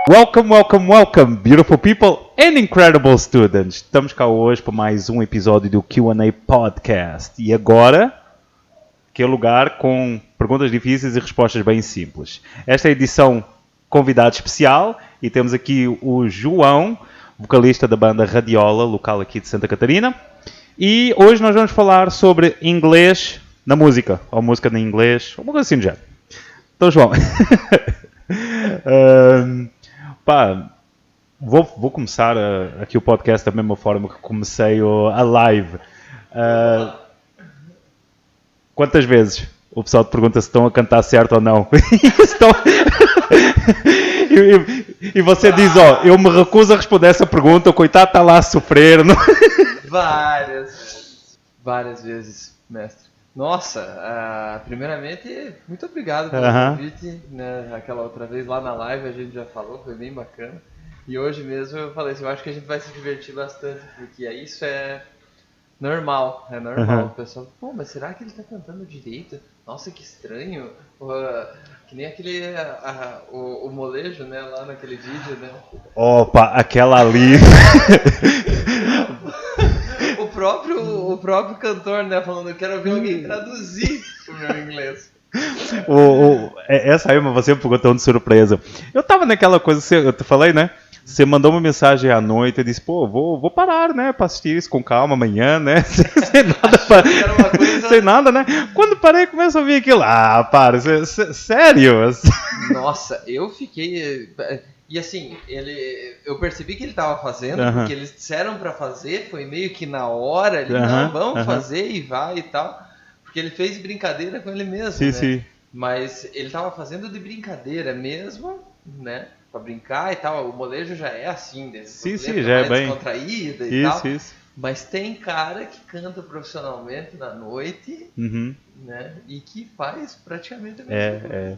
Welcome, welcome, welcome, beautiful people and incredible students. Estamos cá hoje para mais um episódio do Q&A Podcast. E agora, que é lugar com perguntas difíceis e respostas bem simples. Esta é a edição convidado especial e temos aqui o João, vocalista da banda Radiola, local aqui de Santa Catarina. E hoje nós vamos falar sobre inglês na música, ou música em inglês, alguma coisa assim do género. Então, João... Vou começar aqui o podcast da mesma forma que comecei a live. Quantas vezes o pessoal te pergunta se estão a cantar certo ou não? E você diz, eu me recuso a responder essa pergunta, o coitado está lá a sofrer. Não? Várias vezes, mestre. Nossa, primeiramente, muito obrigado pelo convite, né? Aquela outra vez lá na live a gente já falou, foi bem bacana. E hoje mesmo eu falei assim, eu acho que a gente vai se divertir bastante, porque isso é normal, O pessoal, pô, mas será que ele tá cantando direito? Nossa, que estranho. Que nem aquele, o molejo, né, lá naquele vídeo, né? Opa, aquela ali... O próprio cantor, né, falando, eu quero ver alguém traduzir o meu inglês. Essa aí você me pegou tão de surpresa. Eu tava naquela coisa, eu te falei, né? Você mandou uma mensagem à noite e disse, pô, vou parar, né, pra assistir isso com calma amanhã, né? Sem nada, né? Quando parei, começa a ouvir aquilo. Sério? Nossa, eu fiquei... E assim, eu percebi que ele estava fazendo, porque eles disseram para fazer, foi meio que na hora, ele, não, vamos fazer e vai e tal. Porque ele fez brincadeira com ele mesmo, sim, né? Sim. Mas ele estava fazendo de brincadeira mesmo, né? Pra brincar e tal. O molejo já é assim, né? Sim, já é bem descontraída e tal. Isso. Mas tem cara que canta profissionalmente na noite, né? E que faz praticamente a mesma coisa.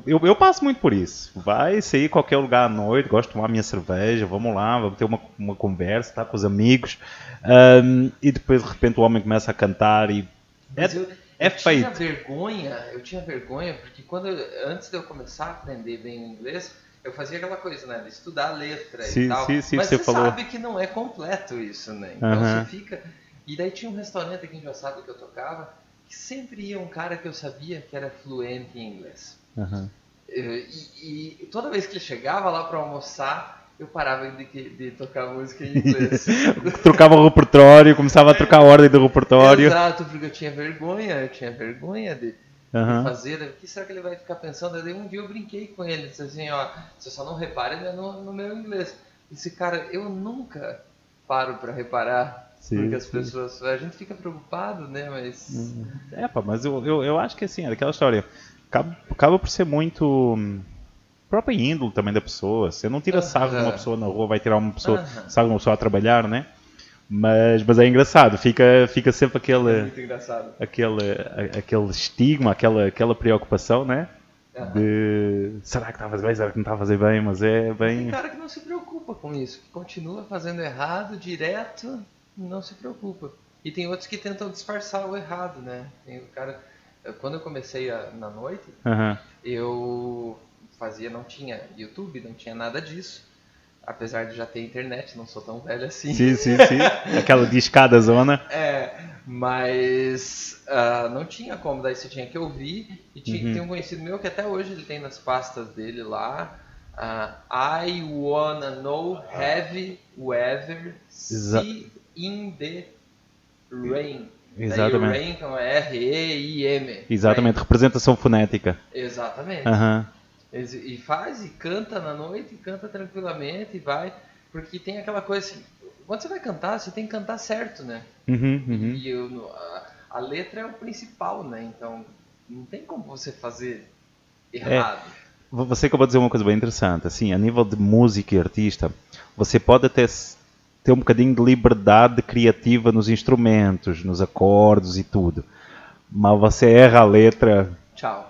Eu passo muito por isso. Vai sair qualquer lugar à noite, gosto de tomar minha cerveja, vamos lá, vamos ter uma conversa, tá, com os amigos. E depois de repente o homem começa a cantar e eu tinha vergonha porque antes de eu começar a aprender bem o inglês, eu fazia aquela coisa, né, de estudar a letra e tal. Sim, mas você falou. Sabe que não é completo isso, né? Então você fica... E daí tinha um restaurante aqui em Joaçaba que eu tocava, que sempre ia um cara que eu sabia que era fluente em inglês. E toda vez que ele chegava lá para almoçar, eu parava de tocar música em inglês. Trocava o repertório, começava a trocar a ordem do repertório. Exato, porque eu tinha vergonha de fazer. O que será que ele vai ficar pensando? Daí um dia eu brinquei com ele, disse assim, você só não repara no meu inglês. Esse cara, eu nunca paro para reparar. Porque as pessoas, a gente fica preocupado, né, mas... Mas eu acho que assim, é aquela história, acaba por ser muito própria índole também da pessoa. Você não tira sarro de uma pessoa na rua, vai tirar uma pessoa, sarro de uma pessoa a trabalhar, né? Mas é engraçado, fica sempre muito engraçado. aquele estigma, aquela preocupação, né? De será que está a fazer bem, será que não está a fazer bem, mas é bem... Tem cara que não se preocupa com isso, que continua fazendo errado direto, não se preocupa. E tem outros que tentam disfarçar o errado, né? Tem o cara... Quando eu comecei na noite, eu não tinha YouTube, não tinha nada disso. Apesar de já ter internet, não sou tão velho assim. Sim. Aquela discada zona. Mas não tinha como, daí você tinha que ouvir. E tem um conhecido meu que até hoje ele tem nas pastas dele lá. I wanna know, have you ever seen in the rain? Exatamente. Daí o rain com R-E-I-M. Exatamente, rain. Representação fonética. Exatamente. E faz, e canta na noite, e canta tranquilamente, e vai. Porque tem aquela coisa assim, quando você vai cantar, você tem que cantar certo, né? E a letra é o principal, né? Então, não tem como você fazer errado. Você acabou de dizer uma coisa bem interessante. Assim, a nível de música e artista, você pode até ter um bocadinho de liberdade criativa nos instrumentos, nos acordes e tudo. Mas você erra a letra... Tchau.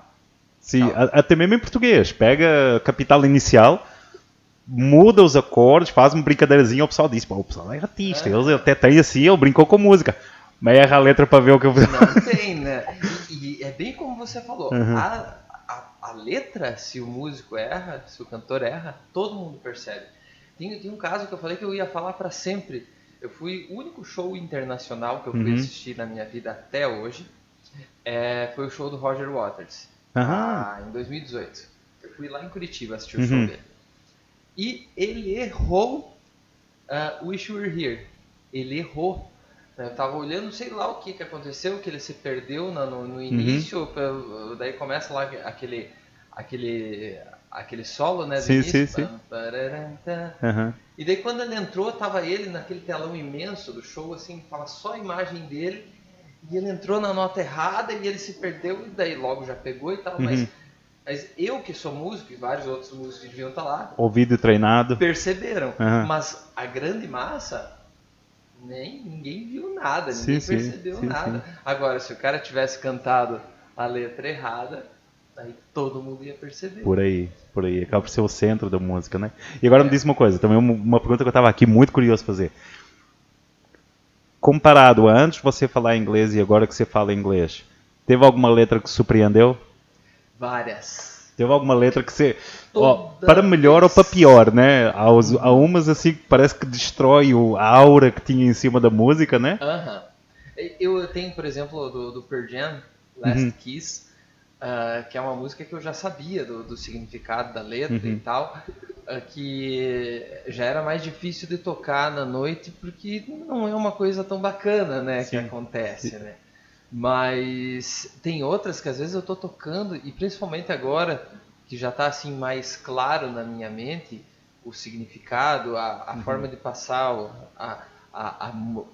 Sim, até mesmo em português. Pega a capital inicial, muda os acordes, faz uma brincadeirazinha, o pessoal diz, o pessoal é artista, ele até tem assim, ele brincou com música. Mas erra a letra para ver o que eu... Não tem, né? E é bem como você falou, a a letra, se o músico erra, se o cantor erra, todo mundo percebe. Tem um caso que eu falei que eu ia falar para sempre. Eu fui o único show internacional que eu fui assistir na minha vida até hoje. Foi o show do Roger Waters, em 2018. Eu fui lá em Curitiba assistir o show dele. E ele errou Wish You Were Here. Ele errou. Eu tava olhando, sei lá o que aconteceu, que ele se perdeu no início, daí começa lá aquele solo, né, do início. Sim. E daí quando ele entrou, tava ele naquele telão imenso do show, assim, fala só a imagem dele, e ele entrou na nota errada e ele se perdeu, e daí logo já pegou e tal, mas eu que sou músico, e vários outros músicos deviam estar lá, ouvido treinado, perceberam, mas a grande massa... ninguém viu nada, ninguém percebeu nada. Agora, se o cara tivesse cantado a letra errada, aí todo mundo ia perceber. Por aí. Acaba por ser o centro da música, né? E agora me diz uma coisa, também uma pergunta que eu estava aqui muito curioso fazer. Comparado a antes você falar inglês e agora que você fala inglês, teve alguma letra que surpreendeu? Várias. Teve alguma letra que você... para melhor ou para pior, né? Há umas assim que parece que destrói a aura que tinha em cima da música, né? Eu tenho, por exemplo, do Pearl Jam, Last Kiss, que é uma música que eu já sabia do significado da letra e tal, que já era mais difícil de tocar na noite porque não é uma coisa tão bacana, né, que acontece, né? Mas tem outras que às vezes eu tô tocando, e principalmente agora que já está assim mais claro na minha mente o significado, a forma de passar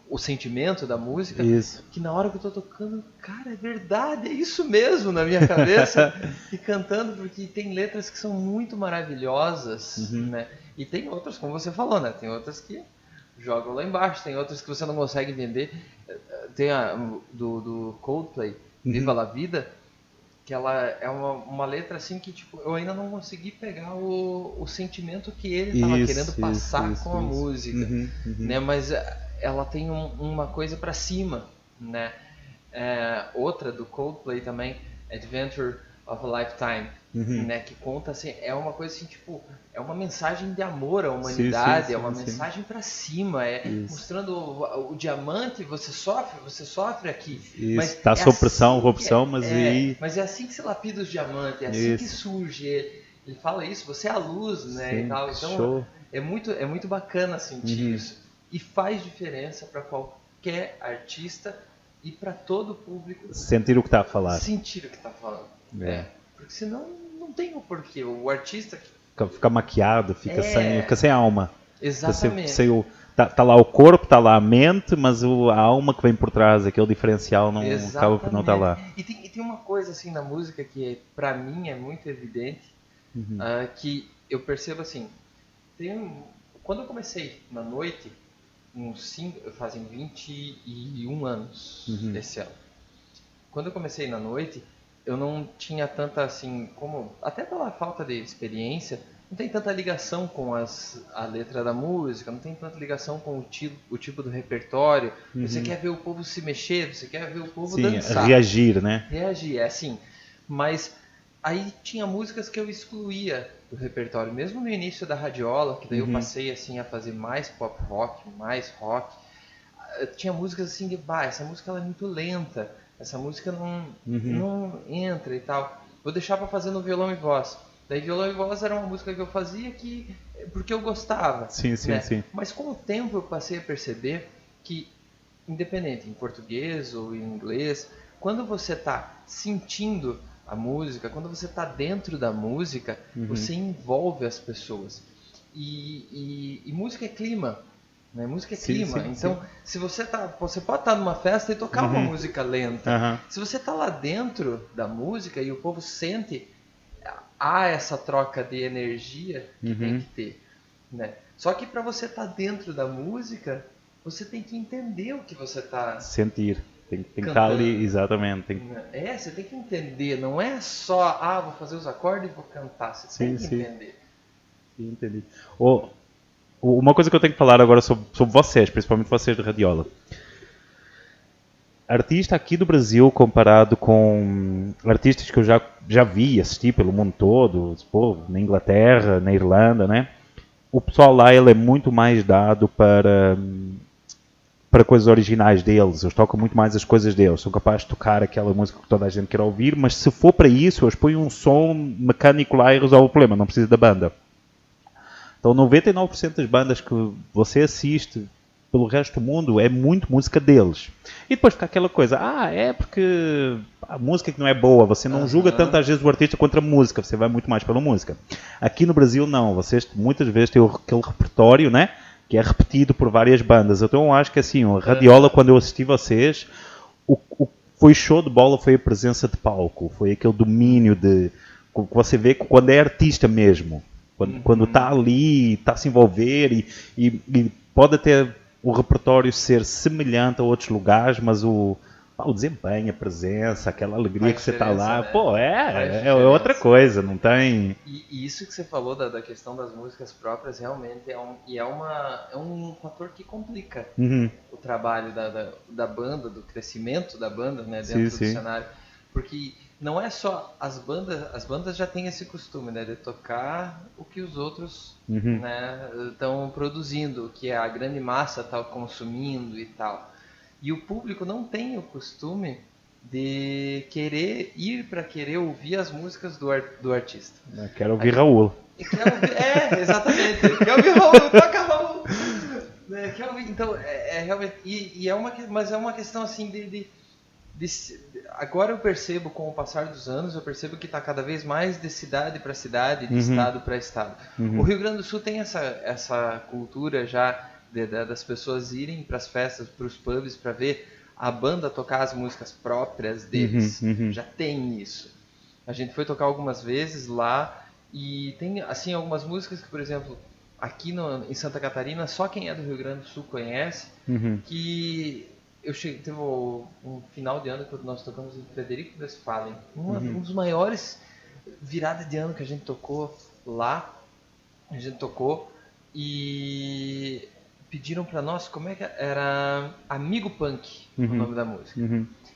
o sentimento da música, que na hora que eu estou tocando, cara, é verdade, é isso mesmo na minha cabeça, e cantando, porque tem letras que são muito maravilhosas, né? E tem outras, como você falou, né? Tem outras que jogam lá embaixo, tem outras que você não consegue entender. Tem do Coldplay, Viva la Vida, que ela é uma letra assim que tipo, eu ainda não consegui pegar o sentimento que ele estava querendo passar com a música, né? Mas ela tem uma coisa para cima, né? Outra do Coldplay também, Adventure of a Lifetime, né? Que conta assim, é uma coisa assim tipo, é uma mensagem de amor à humanidade, é uma mensagem para cima, mostrando o diamante, você sofre aqui, mas está sob pressão, corrupção, mas é assim que se lapida os diamantes, é assim que surge. Ele fala isso, você é a luz, né? E tal. Então é muito bacana sentir isso, e faz diferença para qualquer artista e para todo o público sentir o que está a falar. Porque senão não tem o porquê. O artista fica maquiado, fica sem alma. Exatamente. Tá lá o corpo, tá lá a mente, mas a alma que vem por trás, aquele diferencial, acaba por não estar lá. E tem uma coisa assim na música que pra mim é muito evidente, que eu percebo assim, quando eu comecei na noite, fazem 21 anos esse ano. Quando eu comecei na noite, eu não tinha tanta assim, como até pela falta de experiência, não tem tanta ligação com a letra da música, não tem tanta ligação com o tipo do repertório. Você quer ver o povo se mexer, você quer ver o povo dançar. Reagir, né? Reagir, assim. Mas aí tinha músicas que eu excluía do repertório, mesmo no início da radiola, que daí eu passei assim a fazer mais pop rock, mais rock. Tinha músicas assim de, essa música ela é muito lenta, essa música não entra e tal. Vou deixar para fazer no violão e voz. Daí violão e voz era uma música que eu fazia porque eu gostava. Sim. Mas com o tempo eu passei a perceber que, independente em português ou em inglês, quando você está sentindo a música, quando você está dentro da música, você envolve as pessoas. E música é clima. Né? Música é clima. Então, se você pode estar numa festa e tocar uma música lenta. Se você está lá dentro da música e o povo sente, há essa troca de energia que tem que ter. Né? Só que para você estar dentro da música, você tem que entender o que você está... Sentir. Tem que estar ali, exatamente. Você tem que entender. Não é só, vou fazer os acordes e vou cantar. Você tem que entender. Sim, entendi. Uma coisa que eu tenho que falar agora sobre vocês, principalmente vocês de radiola. artista aqui do Brasil comparado com artistas que eu já vi, assisti pelo mundo todo, pô, na Inglaterra, na Irlanda, né? O pessoal lá ele é muito mais dado para coisas originais deles. Eles tocam muito mais as coisas deles. São capazes de tocar aquela música que toda a gente quer ouvir, mas se for para isso, eles põem um som mecânico lá e resolve o problema. Não precisa da banda. Então 99% das bandas que você assiste pelo resto do mundo é muito música deles. E depois fica aquela coisa, é porque a música que não é boa, você não julga tanto às vezes o artista quanto a música, você vai muito mais pela música. Aqui no Brasil não, vocês muitas vezes têm aquele repertório, né, que é repetido por várias bandas. Então eu acho que assim, o Radiola, quando eu assisti vocês, o foi show de bola, foi a presença de palco, foi aquele domínio que você vê quando é artista mesmo. Quando está ali, está a se envolver e pode até o repertório ser semelhante a outros lugares, mas o desempenho, a presença, aquela alegria que você está lá, né? Pô, é outra coisa, não tem... E isso que você falou da questão das músicas próprias realmente é um fator que complica o trabalho da banda, do crescimento da banda, né, dentro do cenário, porque não é só as bandas já têm esse costume, né, de tocar o que os outros, né, estão produzindo, o que a grande massa está consumindo e tal. E o público não tem o costume de querer ouvir as músicas do artista. Eu quero ouvir Raul. Exatamente. Quer ouvir Raul, toca Raul. Então, realmente, mas é uma questão assim agora eu percebo, com o passar dos anos, eu percebo que está cada vez mais de cidade para cidade, de estado para estado. O Rio Grande do Sul tem essa cultura já das pessoas irem para as festas, para os pubs, para ver a banda tocar as músicas próprias deles. Já tem isso. A gente foi tocar algumas vezes lá e tem assim algumas músicas que, por exemplo, aqui em Santa Catarina, só quem é do Rio Grande do Sul conhece, que... teve um final de ano que nós tocamos em Frederico Westphalen, um dos maiores viradas de ano que a gente tocou lá. A gente tocou e pediram para nós, como é que era? Amigo Punk, o nome da música.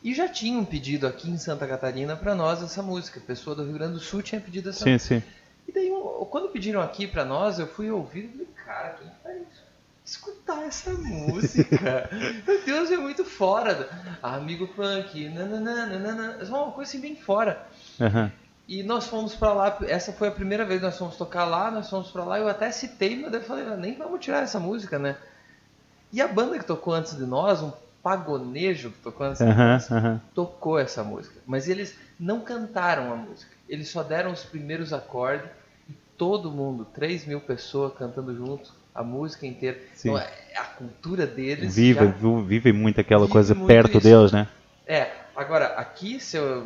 E já tinham pedido aqui em Santa Catarina para nós essa música. A pessoa do Rio Grande do Sul tinha pedido essa música. E daí, quando pediram aqui para nós, eu fui ouvir e falei, cara, quem faz isso? Escutar essa música. Meu Deus, é muito fora. Amigo Punk, nananana, é uma coisa assim bem fora. E nós fomos pra lá, essa foi a primeira vez que nós fomos tocar lá, nós fomos pra lá, eu até citei, mas eu falei, nem vamos tirar essa música, né? E a banda que tocou antes de nós, um pagonejo que tocou antes de nós, tocou essa música. Mas eles não cantaram a música, eles só deram os primeiros acordes e todo mundo, 3.000 pessoas cantando junto, a música inteira. Então, a cultura deles... Vivem muito aquela coisa perto deles, né? Agora, aqui,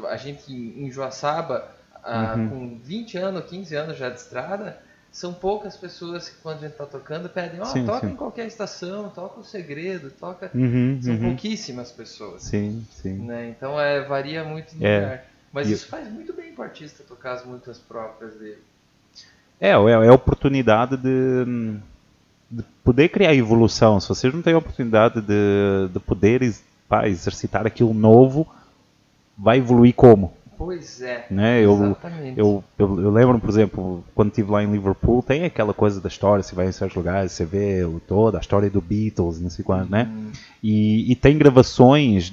a gente em Joaçaba, com 20 anos, 15 anos já de estrada, são poucas pessoas que quando a gente está tocando pedem, toca em qualquer estação, toca o Segredo, toca... São pouquíssimas pessoas. Né? Então, varia muito de lugar. Mas isso faz muito bem para o artista tocar as músicas próprias dele. É a oportunidade de poder criar evolução. Se vocês não têm a oportunidade de poder exercitar aquilo novo, vai evoluir como? Pois é, né? Exatamente. Eu lembro, por exemplo, quando estive lá em Liverpool, tem aquela coisa da história, você vai em certos lugares, você vê toda a história do Beatles, não sei quando, né? E tem gravações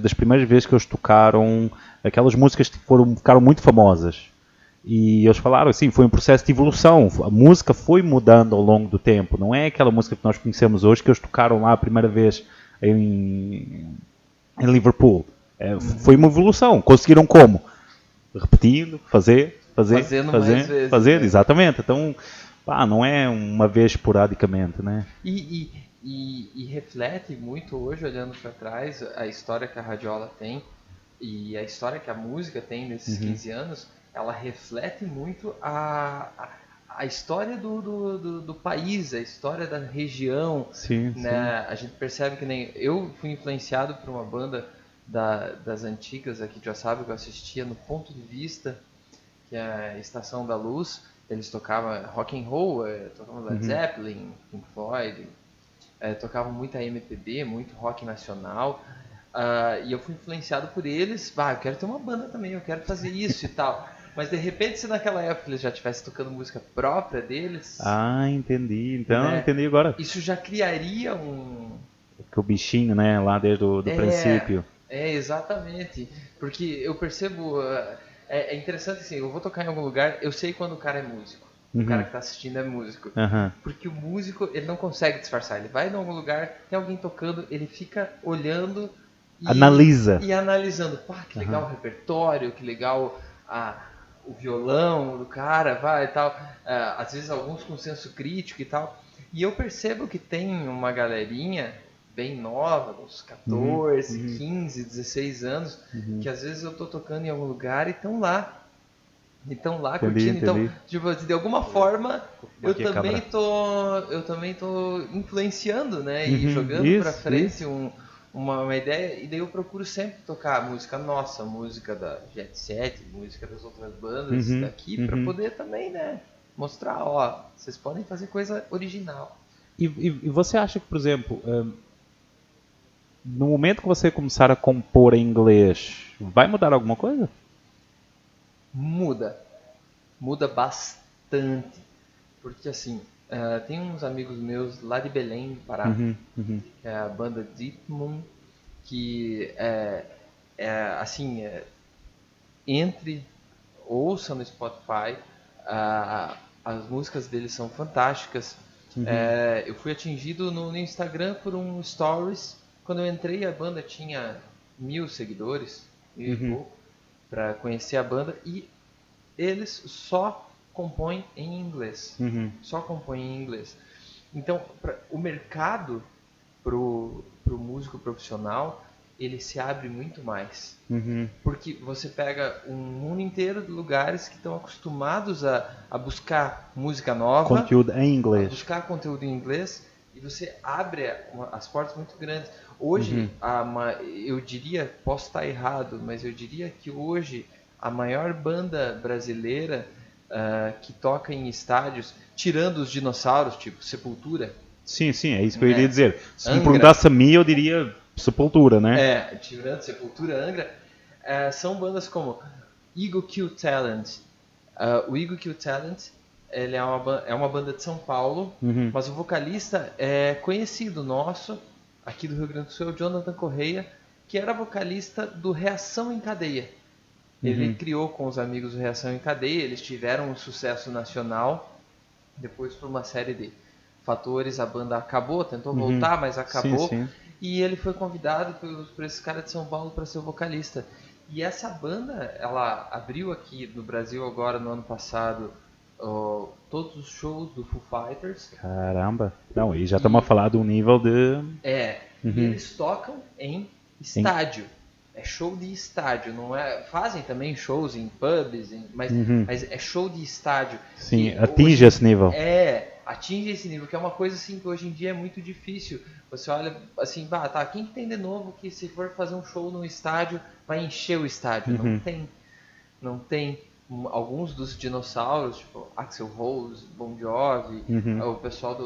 das primeiras vezes que eles tocaram aquelas músicas que ficaram muito famosas. E eles falaram assim, foi um processo de evolução, a música foi mudando ao longo do tempo, não é aquela música que nós conhecemos hoje que eles tocaram lá a primeira vez em Liverpool. Foi uma evolução, conseguiram como? Repetindo, Fazendo mais vezes, né? Exatamente, então não é uma vez esporadicamente, né? E reflete muito hoje, olhando para trás, a história que a Radiola tem e a história que a música tem nesses 15 anos, ela reflete muito a história do país, a história da região. Sim, né? A gente percebe que nem eu fui influenciado por uma banda das antigas aqui de Joaçaba que eu assistia no Ponto de Vista, que é a Estação da Luz. Eles tocavam rock and roll, tocavam Led Zeppelin, Pink Floyd, tocavam muita MPB, muito rock nacional. E eu fui influenciado por eles. Eu quero ter uma banda também, eu quero fazer isso e tal. Mas de repente, se naquela época eles já estivessem tocando música própria deles... Entendi. Então, né, entendi agora. Isso já criaria um... Que o bichinho, né, lá desde o princípio. Exatamente. Porque eu percebo... É interessante assim, eu vou tocar em algum lugar, eu sei quando o cara é músico. O cara que tá assistindo é músico. Porque o músico, ele não consegue disfarçar. Ele vai em algum lugar, tem alguém tocando, ele fica olhando analisa. E analisando. Que legal o repertório, que legal o violão do cara, e tal. Às vezes alguns com senso crítico e tal. E eu percebo que tem uma galerinha bem nova, uns 14, 15, 16 anos, que às vezes eu tô tocando em algum lugar e estão lá. Então lá curtindo, então tipo, de alguma forma eu também tô influenciando, né, e jogando para frente uma ideia, e daí eu procuro sempre tocar música nossa, música da Jet Set, música das outras bandas daqui, para poder também, né, mostrar, vocês podem fazer coisa original. E você acha que, por exemplo, no momento que você começar a compor em inglês, vai mudar alguma coisa? Muda bastante, porque assim, tem uns amigos meus lá de Belém, do Pará, que é a banda Deep Moon, que ouça no Spotify, as músicas deles são fantásticas. Eu fui atingido no Instagram por um stories, quando eu entrei a banda tinha 1000 seguidores, 1000 e pouco, para conhecer a banda, e eles só compõem em inglês. Só compõem em inglês. Então, o mercado pro músico profissional, ele se abre muito mais. Porque você pega um mundo inteiro de lugares que estão acostumados a buscar música nova. Conteúdo em inglês. A buscar conteúdo em inglês. E você abre as portas muito grandes. Hoje, eu diria, posso estar errado, mas eu diria que hoje a maior banda brasileira que toca em estádios, tirando os dinossauros, tipo Sepultura. Sim, é isso que eu iria dizer. Se me perguntasse a mim, eu diria Sepultura, né? Tirando Sepultura, Angra, são bandas como Eagle Kill Talent. O Eagle Kill Talent, ele é uma banda de São Paulo, mas o vocalista é conhecido nosso, aqui do Rio Grande do Sul, é o Jonathan Correia, que era vocalista do Reação em Cadeia. Ele criou com os amigos do Reação em Cadeia, eles tiveram um sucesso nacional, depois por uma série de fatores a banda acabou, tentou voltar, mas acabou, sim. E ele foi convidado por esse cara de São Paulo para ser o vocalista. E essa banda, ela abriu aqui no Brasil agora no ano passado todos os shows do Foo Fighters. Caramba! Não, e já estamos a falar de um nível de... E eles tocam em estádio. É show de estádio, não é? Fazem também shows em pubs, mas é show de estádio. Sim, atinge esse nível. Atinge esse nível, que é uma coisa assim que hoje em dia é muito difícil. Você olha assim, quem tem de novo que se for fazer um show no estádio, vai encher o estádio? Não tem. Alguns dos dinossauros, tipo Axl Rose, Bon Jovi, o pessoal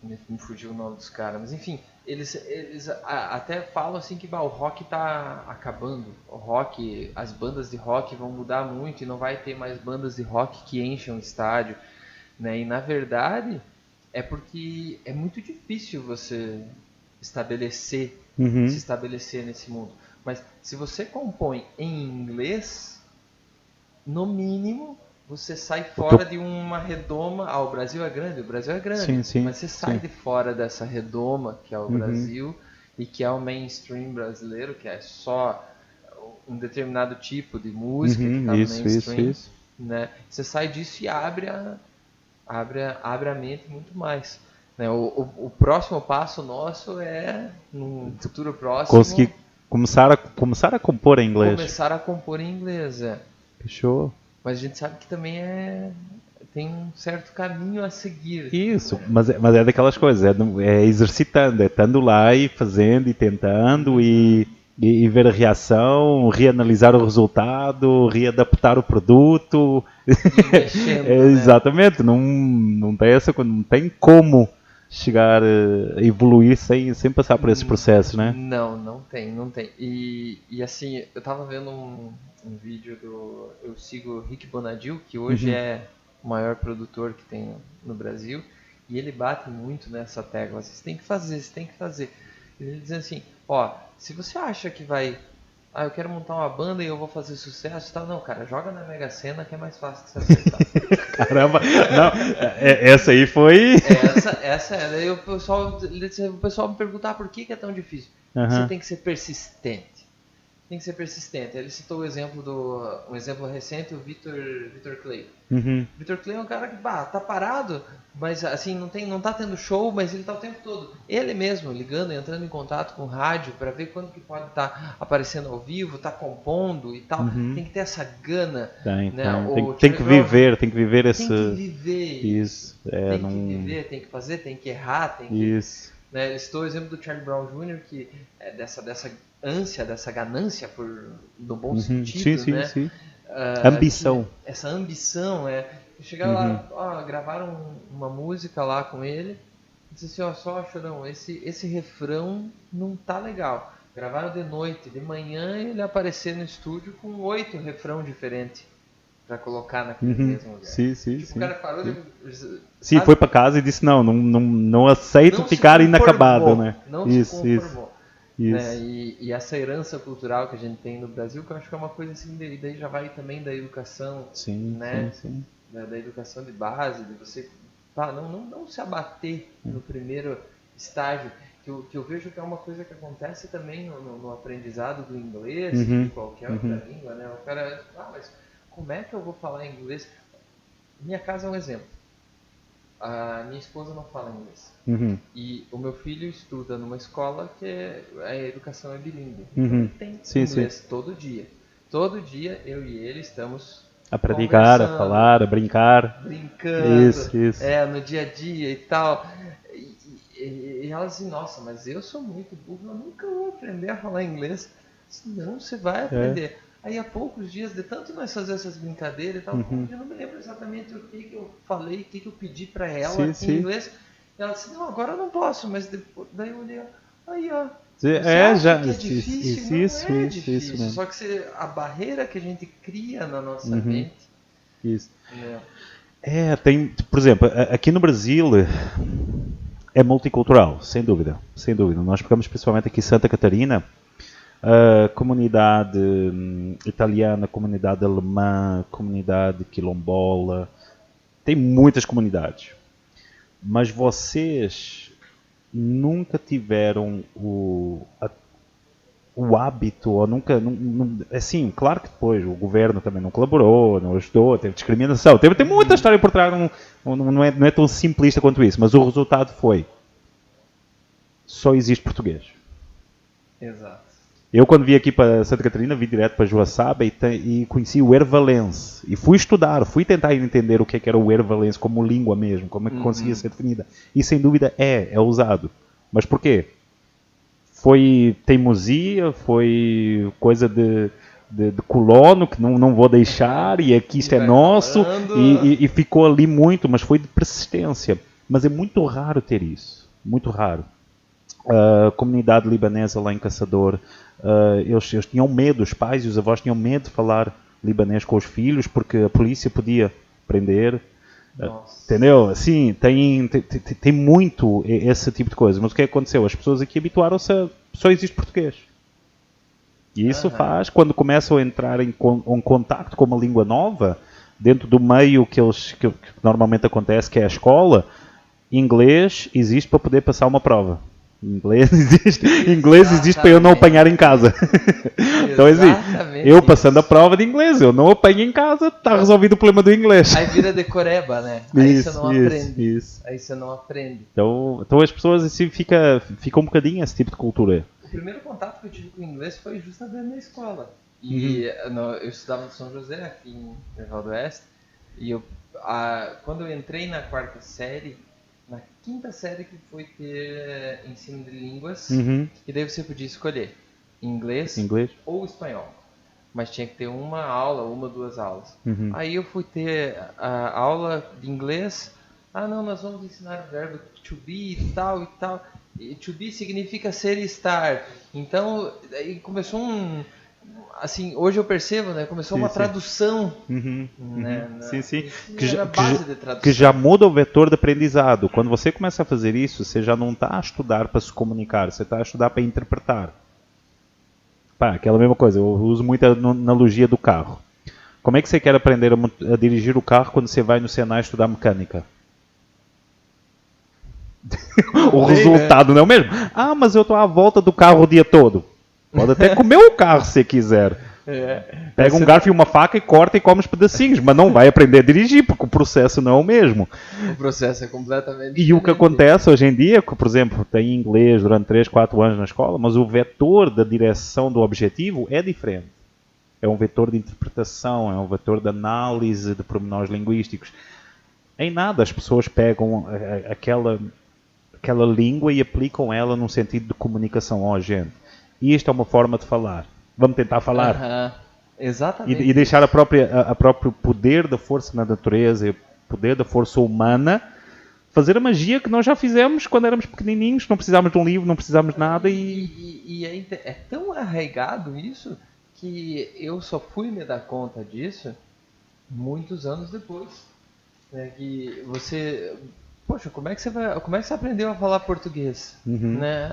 me fugiu o nome dos caras, mas enfim, eles até falam assim que o rock tá acabando. O rock, as bandas de rock vão mudar muito e não vai ter mais bandas de rock que enchem um estádio, né? E na verdade é porque é muito difícil você se estabelecer nesse mundo. Mas se você compõe em inglês, no mínimo você sai fora de uma redoma. O Brasil é grande, sim, mas você sai de fora dessa redoma que é o Brasil e que é o mainstream brasileiro, que é só um determinado tipo de música que está no mainstream. Isso. Né? Você sai disso e abre a mente muito mais. Né? O próximo passo nosso é, no futuro próximo... Conseguir começar a compor em inglês. Começar a compor em inglês, Show. Mas a gente sabe que também tem um certo caminho a seguir. Isso, mas é daquelas coisas, é exercitando, é estando lá e fazendo e tentando e ver a reação, reanalisar o resultado, readaptar o produto. E mexendo, Exatamente, não tem essa, não tem como chegar a evoluir sem passar por esses processos, né? Não tem. E assim, eu tava vendo um vídeo eu sigo o Rick Bonadil, que hoje é o maior produtor que tem no Brasil, e ele bate muito nessa tecla, você tem que fazer. Ele diz assim, ó, se você acha que vai, eu quero montar uma banda e eu vou fazer sucesso e tal, não, cara, joga na Mega Sena que é mais fácil de se acertar. Caramba, não, essa aí foi... Essa é, daí o pessoal me perguntar por que é tão difícil. Você tem que ser persistente. Ele citou um exemplo recente, o Vitor Clay. Vitor Clay é um cara que tá parado, mas assim não tá tendo show, mas ele tá o tempo todo. Ele mesmo ligando, entrando em contato com o rádio para ver quando que pode estar aparecendo ao vivo, tá compondo e tal. Tem que ter essa gana, né? Tem que viver esse. Tem que viver isso. Tem que viver, tem que fazer, tem que errar, tem que. Isso. Né? Ele citou o exemplo do Charlie Brown Jr., que é dessa ânsia, dessa ganância, no bom sentido, né? Sim. Ambição. Essa ambição, chegaram lá, gravaram uma música lá com ele, disse assim, só, Chorão, esse refrão não tá legal. Gravaram de noite, de manhã ele apareceu no estúdio com 8 refrão diferentes pra colocar naquele mesmo lugar. Sim. O cara parou Sim, foi pra casa e disse, não aceito ficar inacabado, né? Não se conformou. Né? E essa herança cultural que a gente tem no Brasil, que eu acho que é uma coisa assim, daí já vai também da educação, né? Sim. Da educação de base, de você não se abater no primeiro estágio, que eu vejo que é uma coisa que acontece também no aprendizado do inglês, de qualquer outra língua, né? O cara, mas como é que eu vou falar inglês? Minha casa é um exemplo. A minha esposa não fala inglês. E o meu filho estuda numa escola que a educação é bilíngue. Ele tem inglês todo dia. Todo dia eu e ele estamos a praticar, a falar, a brincar. Brincando. Isso. No dia a dia e tal. E ela assim, nossa, mas eu sou muito burro, eu nunca vou aprender a falar inglês. Não, você vai aprender. Aí há poucos dias, de tanto nós fazer essas brincadeiras e tal, eu não me lembro exatamente o que eu falei, o que eu pedi pra ela em inglês. E ela disse, não, agora eu não posso, mas depois, daí eu olhei, aí ó. Já que é difícil, isso mesmo. Só que a barreira que a gente cria na nossa mente. Isso. Tem, por exemplo, aqui no Brasil é multicultural, sem dúvida. Nós pegamos principalmente aqui em Santa Catarina, a comunidade italiana, comunidade alemã, comunidade quilombola, tem muitas comunidades. Mas vocês nunca tiveram o hábito, ou nunca, assim, claro que depois o governo também não colaborou, não ajudou, teve discriminação, teve muita história por trás, não é tão simplista quanto isso, mas o resultado foi, só existe português. Exato. Eu, quando vim aqui para Santa Catarina, vim direto para Joaçaba e conheci o Hervalense. E fui tentar entender o que era o Hervalense como língua mesmo, como é que conseguia ser definida. E sem dúvida é usado. Mas por quê? Foi teimosia, foi coisa de colono, que não vou deixar, e aqui isto é nosso, e ficou ali muito, mas foi de persistência. Mas é muito raro ter isso. Muito raro. A comunidade libanesa lá em Caçador, eles tinham medo, os pais e os avós tinham medo de falar libanês com os filhos porque a polícia podia prender. Entendeu? Assim, tem muito esse tipo de coisa. Mas o que aconteceu? As pessoas aqui habituaram-se a só existe português. E isso faz, quando começam a entrar em contacto com uma língua nova, dentro do meio que normalmente acontece, que é a escola, inglês existe para poder passar uma prova. Inglês existe para eu não apanhar em casa. Então, assim, eu passando a prova de inglês, eu não apanho em casa, está resolvido o problema do inglês. Aí vira decoreba, né? Aí você não aprende. Aí você não aprende. Então as pessoas assim, fica um bocadinho esse tipo de cultura. O primeiro contato que eu tive com o inglês foi justamente na escola. E eu estudava no São José, aqui em Erval do Oeste, e quando eu entrei na 4ª série, na 5ª série que foi ter ensino de línguas, e daí você podia escolher inglês ou espanhol. Mas tinha que ter uma ou 2 aulas. Aí eu fui ter a aula de inglês, não, nós vamos ensinar o verbo to be e tal e tal. E to be significa ser e estar. Então, aí começou assim, hoje eu percebo, né? Começou uma tradução. Né, Sim. Base de tradução. Que já muda o vetor de aprendizado. Quando você começa a fazer isso, você já não está a estudar para se comunicar, você está a estudar para interpretar. Aquela mesma coisa, eu uso muito a analogia do carro. Como é que você quer aprender a dirigir o carro quando você vai no Senai estudar mecânica? O resultado não é o mesmo? Mas eu estou à volta do carro o dia todo. Pode até comer o carro se quiser. Pega um garfo e uma faca e corta e come os pedacinhos, mas não vai aprender a dirigir, porque o processo não é o mesmo. O processo é completamente diferente. E o que acontece hoje em dia, que, por exemplo, tem inglês durante 3, 4 anos na escola, mas o vetor da direção do objetivo é diferente. É um vetor de interpretação, é um vetor de análise de pormenores linguísticos. Em nada as pessoas pegam aquela língua e aplicam ela num sentido de comunicação. Gente, isto é uma forma de falar. Vamos tentar falar. Exatamente. E deixar a próprio poder da força na natureza, o poder da força humana, fazer a magia que nós já fizemos quando éramos pequenininhos, não precisávamos de um livro, não precisávamos de nada. E é tão arraigado isso que eu só fui me dar conta disso muitos anos depois. Né? Que você... Poxa, como é que você aprendeu a falar português? Né?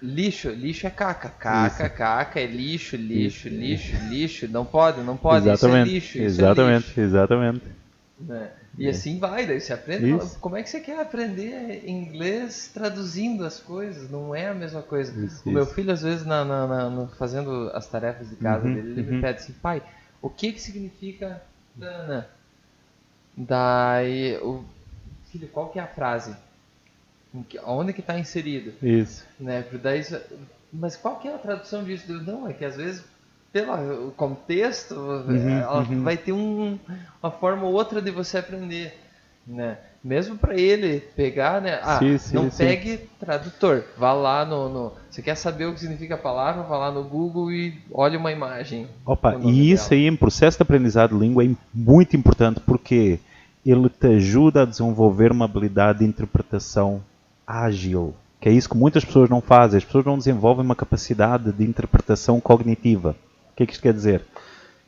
Lixo é caca. Caca é lixo. Não pode. Exatamente, Isso é lixo. Exatamente. Né? E assim vai, daí você aprende. Isso. Como é que você quer aprender inglês traduzindo as coisas? Não é a mesma coisa. Meu filho, às vezes, fazendo as tarefas de casa dele, ele me pede assim, pai, o que significa Dana? Daí, filho, qual que é a frase? Onde que está inserido? Isso. Né? Daí, mas qual que é a tradução disso? Não, é que às vezes, pelo contexto, ela vai ter uma forma ou outra de você aprender. Né? Mesmo para ele pegar, né? Pegue tradutor. Vá lá Você quer saber o que significa a palavra? Vá lá no Google e olhe uma imagem. E isso aí, em processo de aprendizado de língua, é muito importante porque ele te ajuda a desenvolver uma habilidade de interpretação ágil. Que é isso que muitas pessoas não fazem. As pessoas não desenvolvem uma capacidade de interpretação cognitiva. O que é que isto quer dizer?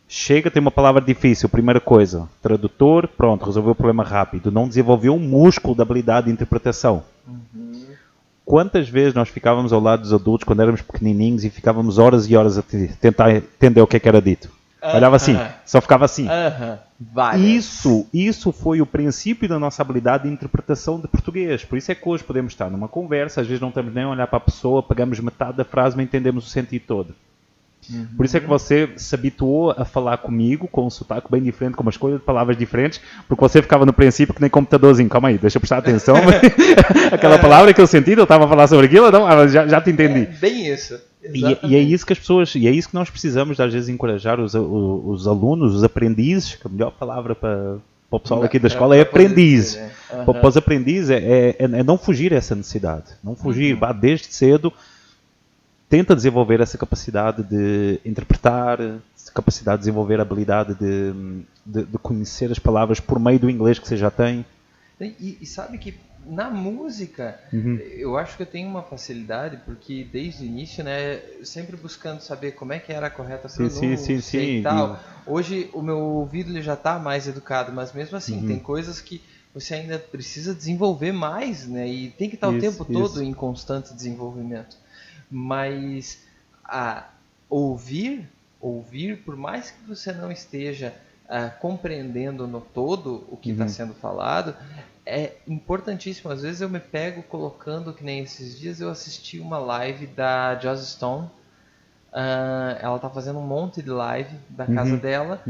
Chega, tem uma palavra difícil, primeira coisa, tradutor, pronto, resolveu o problema rápido. Não desenvolveu um músculo da habilidade de interpretação. Quantas vezes nós ficávamos ao lado dos adultos quando éramos pequenininhos e ficávamos horas e horas a tentar entender o que é que era dito? Olhava assim, só ficava assim. Isso foi o princípio da nossa habilidade de interpretação de português. Por isso é que hoje podemos estar numa conversa, às vezes não estamos nem a olhar para a pessoa, pegamos metade da frase, mas entendemos o sentido todo. Por isso é que você se habituou a falar comigo com um sotaque bem diferente, com uma escolha de palavras diferentes, porque você ficava no princípio que nem computadorzinho. Calma aí, deixa eu prestar atenção. Aquela palavra, aquele sentido, eu estava a falar sobre aquilo, não, já te entendi. É bem isso. E é isso que as pessoas, e é isso que nós precisamos, às vezes, encorajar os alunos, os aprendizes, que a melhor palavra para o pessoal aqui da escola é aprendiz. Para os aprendizes é não fugir a essa necessidade. Não fugir, desde cedo. Tenta desenvolver essa capacidade de interpretar, capacidade de desenvolver a habilidade de conhecer as palavras por meio do inglês que você já tem. E sabe que na música, eu acho que eu tenho uma facilidade, porque desde o início, né, sempre buscando saber como é que era a correta pronúncia e tal. Hoje o meu ouvido ele já está mais educado, mas mesmo assim tem coisas que você ainda precisa desenvolver mais, né, e tem que estar o tempo todo em constante desenvolvimento. Mas ouvir, por mais que você não esteja compreendendo no todo o que está sendo falado, é importantíssimo. Às vezes eu me pego colocando, que nem esses dias eu assisti uma live da Joss Stone. Ela está fazendo um monte de live da casa dela,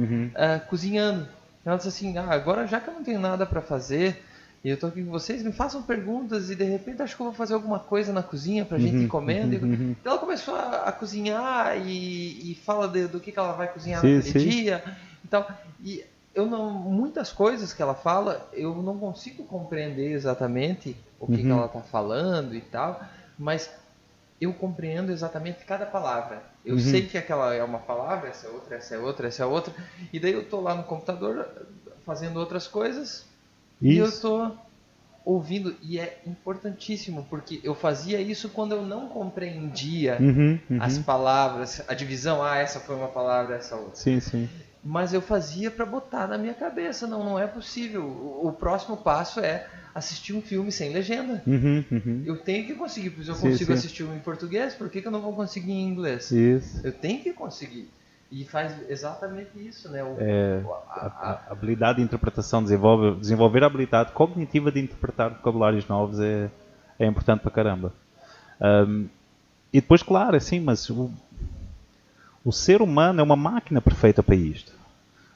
cozinhando. Ela disse assim, agora já que eu não tenho nada para fazer, e eu estou aqui com vocês, me façam perguntas e de repente acho que eu vou fazer alguma coisa na cozinha pra gente ir comendo. Então ela começou a cozinhar e fala do que ela vai cozinhar naquele dia. Então, e muitas coisas que ela fala, eu não consigo compreender exatamente o que ela está falando e tal, mas eu compreendo exatamente cada palavra. Eu sei que aquela é uma palavra, essa é outra, essa é outra, essa é outra. E daí eu estou lá no computador fazendo outras coisas. E eu tô ouvindo, e é importantíssimo, porque eu fazia isso quando eu não compreendia as palavras, a divisão, essa foi uma palavra, essa outra. Sim, sim. Mas eu fazia para botar na minha cabeça, não é possível. O próximo passo é assistir um filme sem legenda. Eu tenho que conseguir, porque eu consigo assistir um em português, por que eu não vou conseguir em inglês? Isso. Eu tenho que conseguir. E faz exatamente isso, né? A habilidade de interpretação, desenvolver a habilidade cognitiva de interpretar vocabulários novos é importante para caramba. E depois, claro, assim, mas o ser humano é uma máquina perfeita para isto.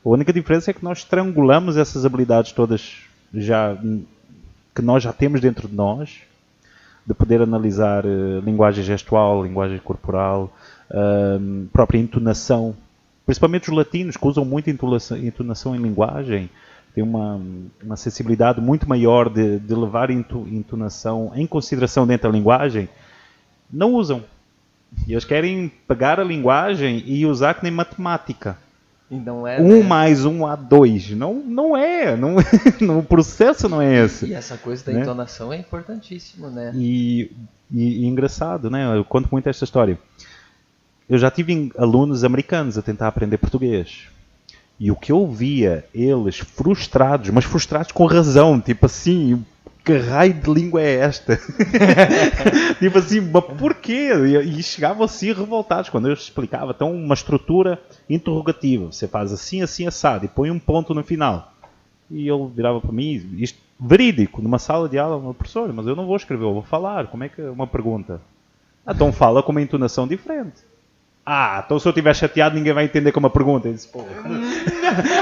A única diferença é que nós estrangulamos essas habilidades todas que nós já temos dentro de nós, de poder analisar linguagem gestual, linguagem corporal, própria entonação. Principalmente os latinos, que usam muito entonação em linguagem, têm uma sensibilidade muito maior de levar entonação em consideração dentro da linguagem, não usam. E eles querem pegar a linguagem e usar que nem matemática. E não é, 1 mais 1 a 2. Não é. O processo não é esse. E essa coisa da entonação é importantíssimo, né? E engraçado, né? Eu conto muito esta história. Eu já tive alunos americanos a tentar aprender português. E o que eu via, eles frustrados, mas frustrados com razão, tipo assim, que raio de língua é esta? Tipo assim, mas porquê? E chegavam assim revoltados quando eu explicava. Então, uma estrutura interrogativa. Você faz assim, assim, assado, e põe um ponto no final. E ele virava para mim, isto verídico, numa sala de aula, uma professora, mas eu não vou escrever, eu vou falar. Como é que é uma pergunta? Então fala com uma entonação diferente. Então se eu estiver chateado ninguém vai entender como uma pergunta. Eu disse, pô,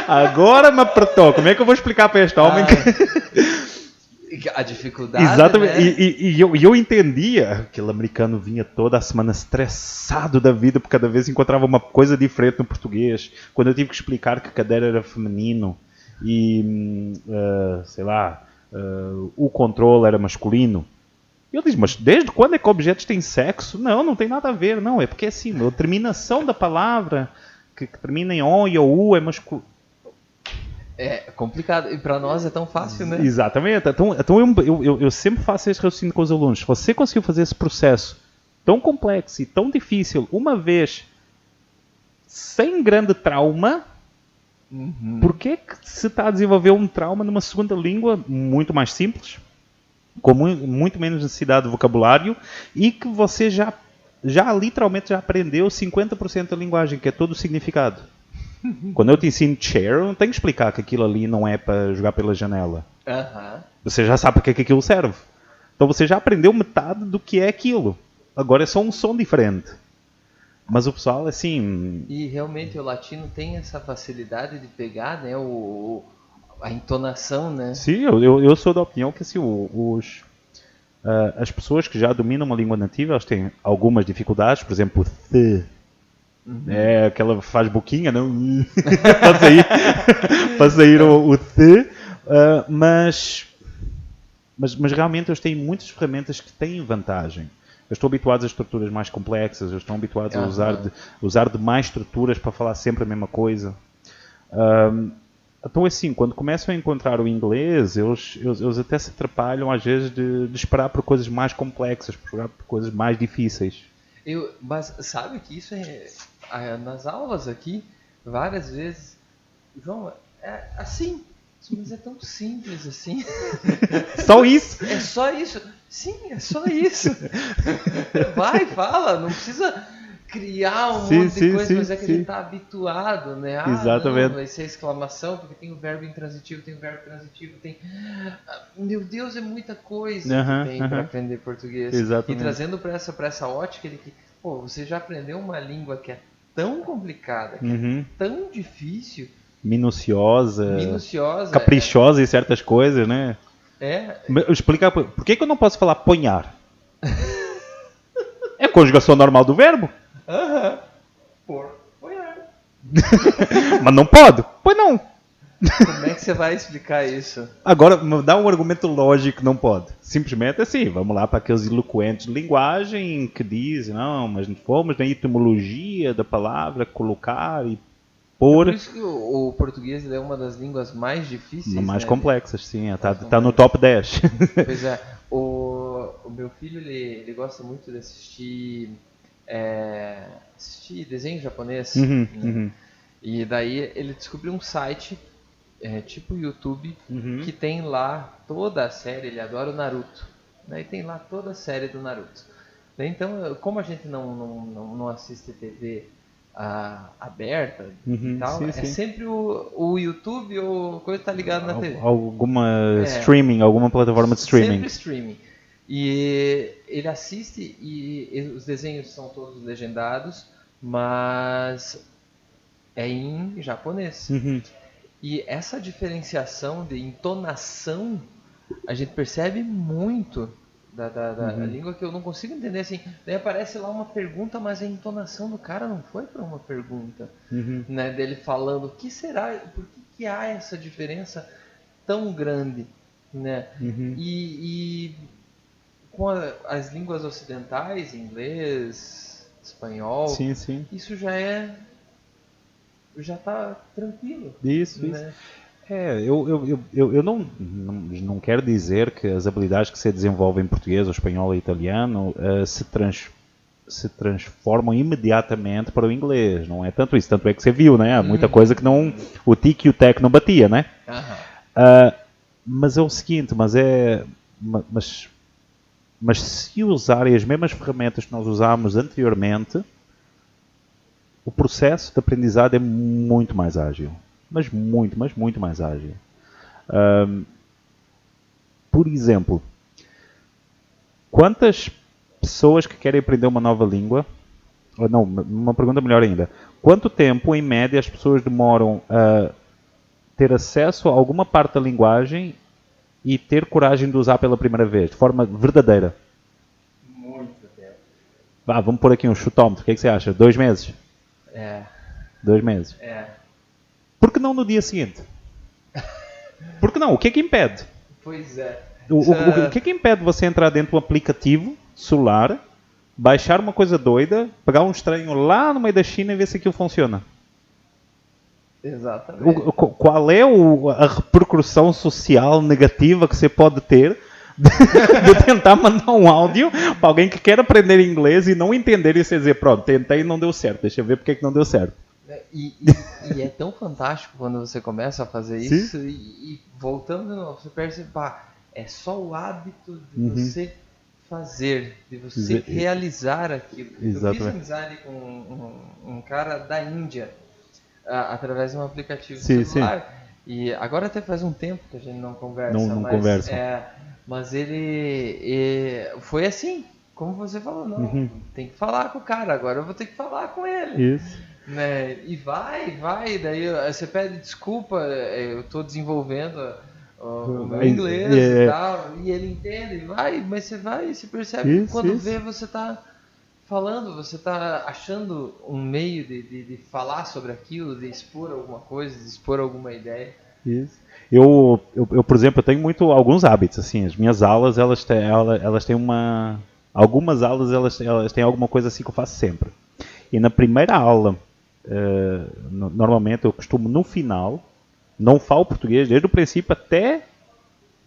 agora me apertou. Como é que eu vou explicar para este homem a dificuldade, exatamente, né? E eu entendia. Aquele americano vinha toda a semana estressado da vida porque cada vez encontrava uma coisa diferente no português. Quando eu tive que explicar que cadeira era feminino e, sei lá, o controle era masculino. E ele diz, mas desde quando é que objetos têm sexo? Não tem nada a ver. Não, é porque assim, a terminação da palavra, que termina em O e ou U, é masculino. É complicado. E para nós é tão fácil, né? Exatamente. Então eu sempre faço esse raciocínio com os alunos. Se você conseguiu fazer esse processo tão complexo e tão difícil, uma vez, sem grande trauma, por que se está a desenvolver um trauma numa segunda língua muito mais simples? Com muito menos necessidade de vocabulário e que você já literalmente já aprendeu 50% da linguagem, que é todo o significado. Quando eu te ensino chair, eu não tenho que explicar que aquilo ali não é para jogar pela janela. Você já sabe para que é que aquilo serve. Então você já aprendeu metade do que é aquilo. Agora é só um som diferente. Mas o pessoal, assim... E realmente o latino tem essa facilidade de pegar, né, a entonação, né? Sim, eu sou da opinião que assim, as pessoas que já dominam uma língua nativa, elas têm algumas dificuldades, por exemplo, o th. É aquela faz boquinha, não? para sair o th. Mas realmente eles têm muitas ferramentas que têm vantagem. Eu estou habituado a estruturas mais complexas, eu estou habituado a usar de mais estruturas para falar sempre a mesma coisa. Então, assim, quando começam a encontrar o inglês, eles até se atrapalham, às vezes, de esperar por coisas mais complexas, por coisas mais difíceis. Mas sabe que isso nas aulas aqui, várias vezes, João, é assim, mas é tão simples assim. Só isso? É só isso? Sim, é só isso. Vai, fala, não precisa... criar um monte de coisa, mas é que a gente está habituado, né? Exatamente. Não, vai ser exclamação, porque tem o verbo intransitivo, tem o verbo transitivo, tem... Meu Deus, é muita coisa que tem para aprender português. Exatamente. E trazendo para essa ótica de que, pô, você já aprendeu uma língua que é tão complicada, que é tão difícil... Minuciosa, caprichosa em certas coisas, né? Explicar, por que eu não posso falar ponhar? É a conjugação normal do verbo. Ponhar. Mas não pode? Pois não. Como é que você vai explicar isso? Agora, dá um argumento lógico que não pode. Simplesmente assim, vamos lá para aqueles eloquentes de linguagem que dizem, não, mas fomos na etimologia da palavra colocar e Por isso que o português é uma das línguas mais difíceis. Mais complexas, sim. Tá no top 10. Pois é. O meu filho, ele gosta muito de assistir desenho japonês. Uhum, né? uhum. E daí ele descobriu um site, tipo YouTube, que tem lá toda a série. Ele adora o Naruto. Daí tem lá toda a série do Naruto. Daí, então, como a gente não assiste TV aberta e tal, sim. sempre o YouTube ou coisa tá ligado na TV. Alguma streaming, alguma plataforma de streaming. Sempre streaming. E ele assiste e os desenhos são todos legendados, mas é em japonês. E essa diferenciação de entonação a gente percebe muito da língua, que eu não consigo entender assim. Daí aparece lá uma pergunta, mas a entonação do cara não foi para uma pergunta, né? Dele falando, o que será? Por que há essa diferença tão grande, né? E com as línguas ocidentais, inglês, espanhol, sim. isso já tá tranquilo. Isso. Né? Eu não quero dizer que as habilidades que se desenvolvem em português, ou espanhol ou italiano se transformam imediatamente para o inglês. Não é tanto isso. Tanto é que você viu, né? Há muita coisa que não, o tic e o tec não batia, né? Mas é o seguinte, mas se usarem as mesmas ferramentas que nós usámos anteriormente, o processo de aprendizado é muito mais ágil. Mas muito mais ágil. Por exemplo, quantas pessoas que querem aprender uma nova língua, ou não, uma pergunta melhor ainda, quanto tempo em média as pessoas demoram a ter acesso a alguma parte da linguagem e ter coragem de usar pela primeira vez, de forma verdadeira? Muito tempo. Vamos pôr aqui um chutómetro, o que é que você acha? 2 meses? 2 meses. Por que não no dia seguinte? Por que não? O que é que impede? Pois é. O que é que impede você entrar dentro de um aplicativo celular, baixar uma coisa doida, pegar um estranho lá no meio da China e ver se aquilo funciona? Exatamente. Qual é a repercussão social negativa que você pode ter de tentar mandar um áudio para alguém que quer aprender inglês e não entender e você dizer, pronto, tentei e não deu certo, deixa eu ver porque é que não deu certo. E é tão fantástico quando você começa a fazer isso e voltando de novo, você percebe, é só o hábito de você fazer, de você realizar aquilo. Exatamente. Eu fiz amizade com um cara da Índia através de um aplicativo celular. E agora até faz um tempo que a gente não conversa. Não conversa. Mas ele foi assim, como você falou, não, tem que falar com o cara, agora eu vou ter que falar com ele. Isso. Né? E vai, daí você pede desculpa, eu estou desenvolvendo o meu inglês e tal, e ele entende, mas você vai e se percebe que quando vê você está falando, você está achando um meio de falar sobre aquilo, de expor alguma coisa, de expor alguma ideia. Isso. Eu, por exemplo, eu tenho alguns hábitos, assim, as minhas aulas, elas têm uma... Algumas aulas, elas têm alguma coisa assim que eu faço sempre. E na primeira aula, normalmente eu costumo, no final, não falo português, desde o princípio até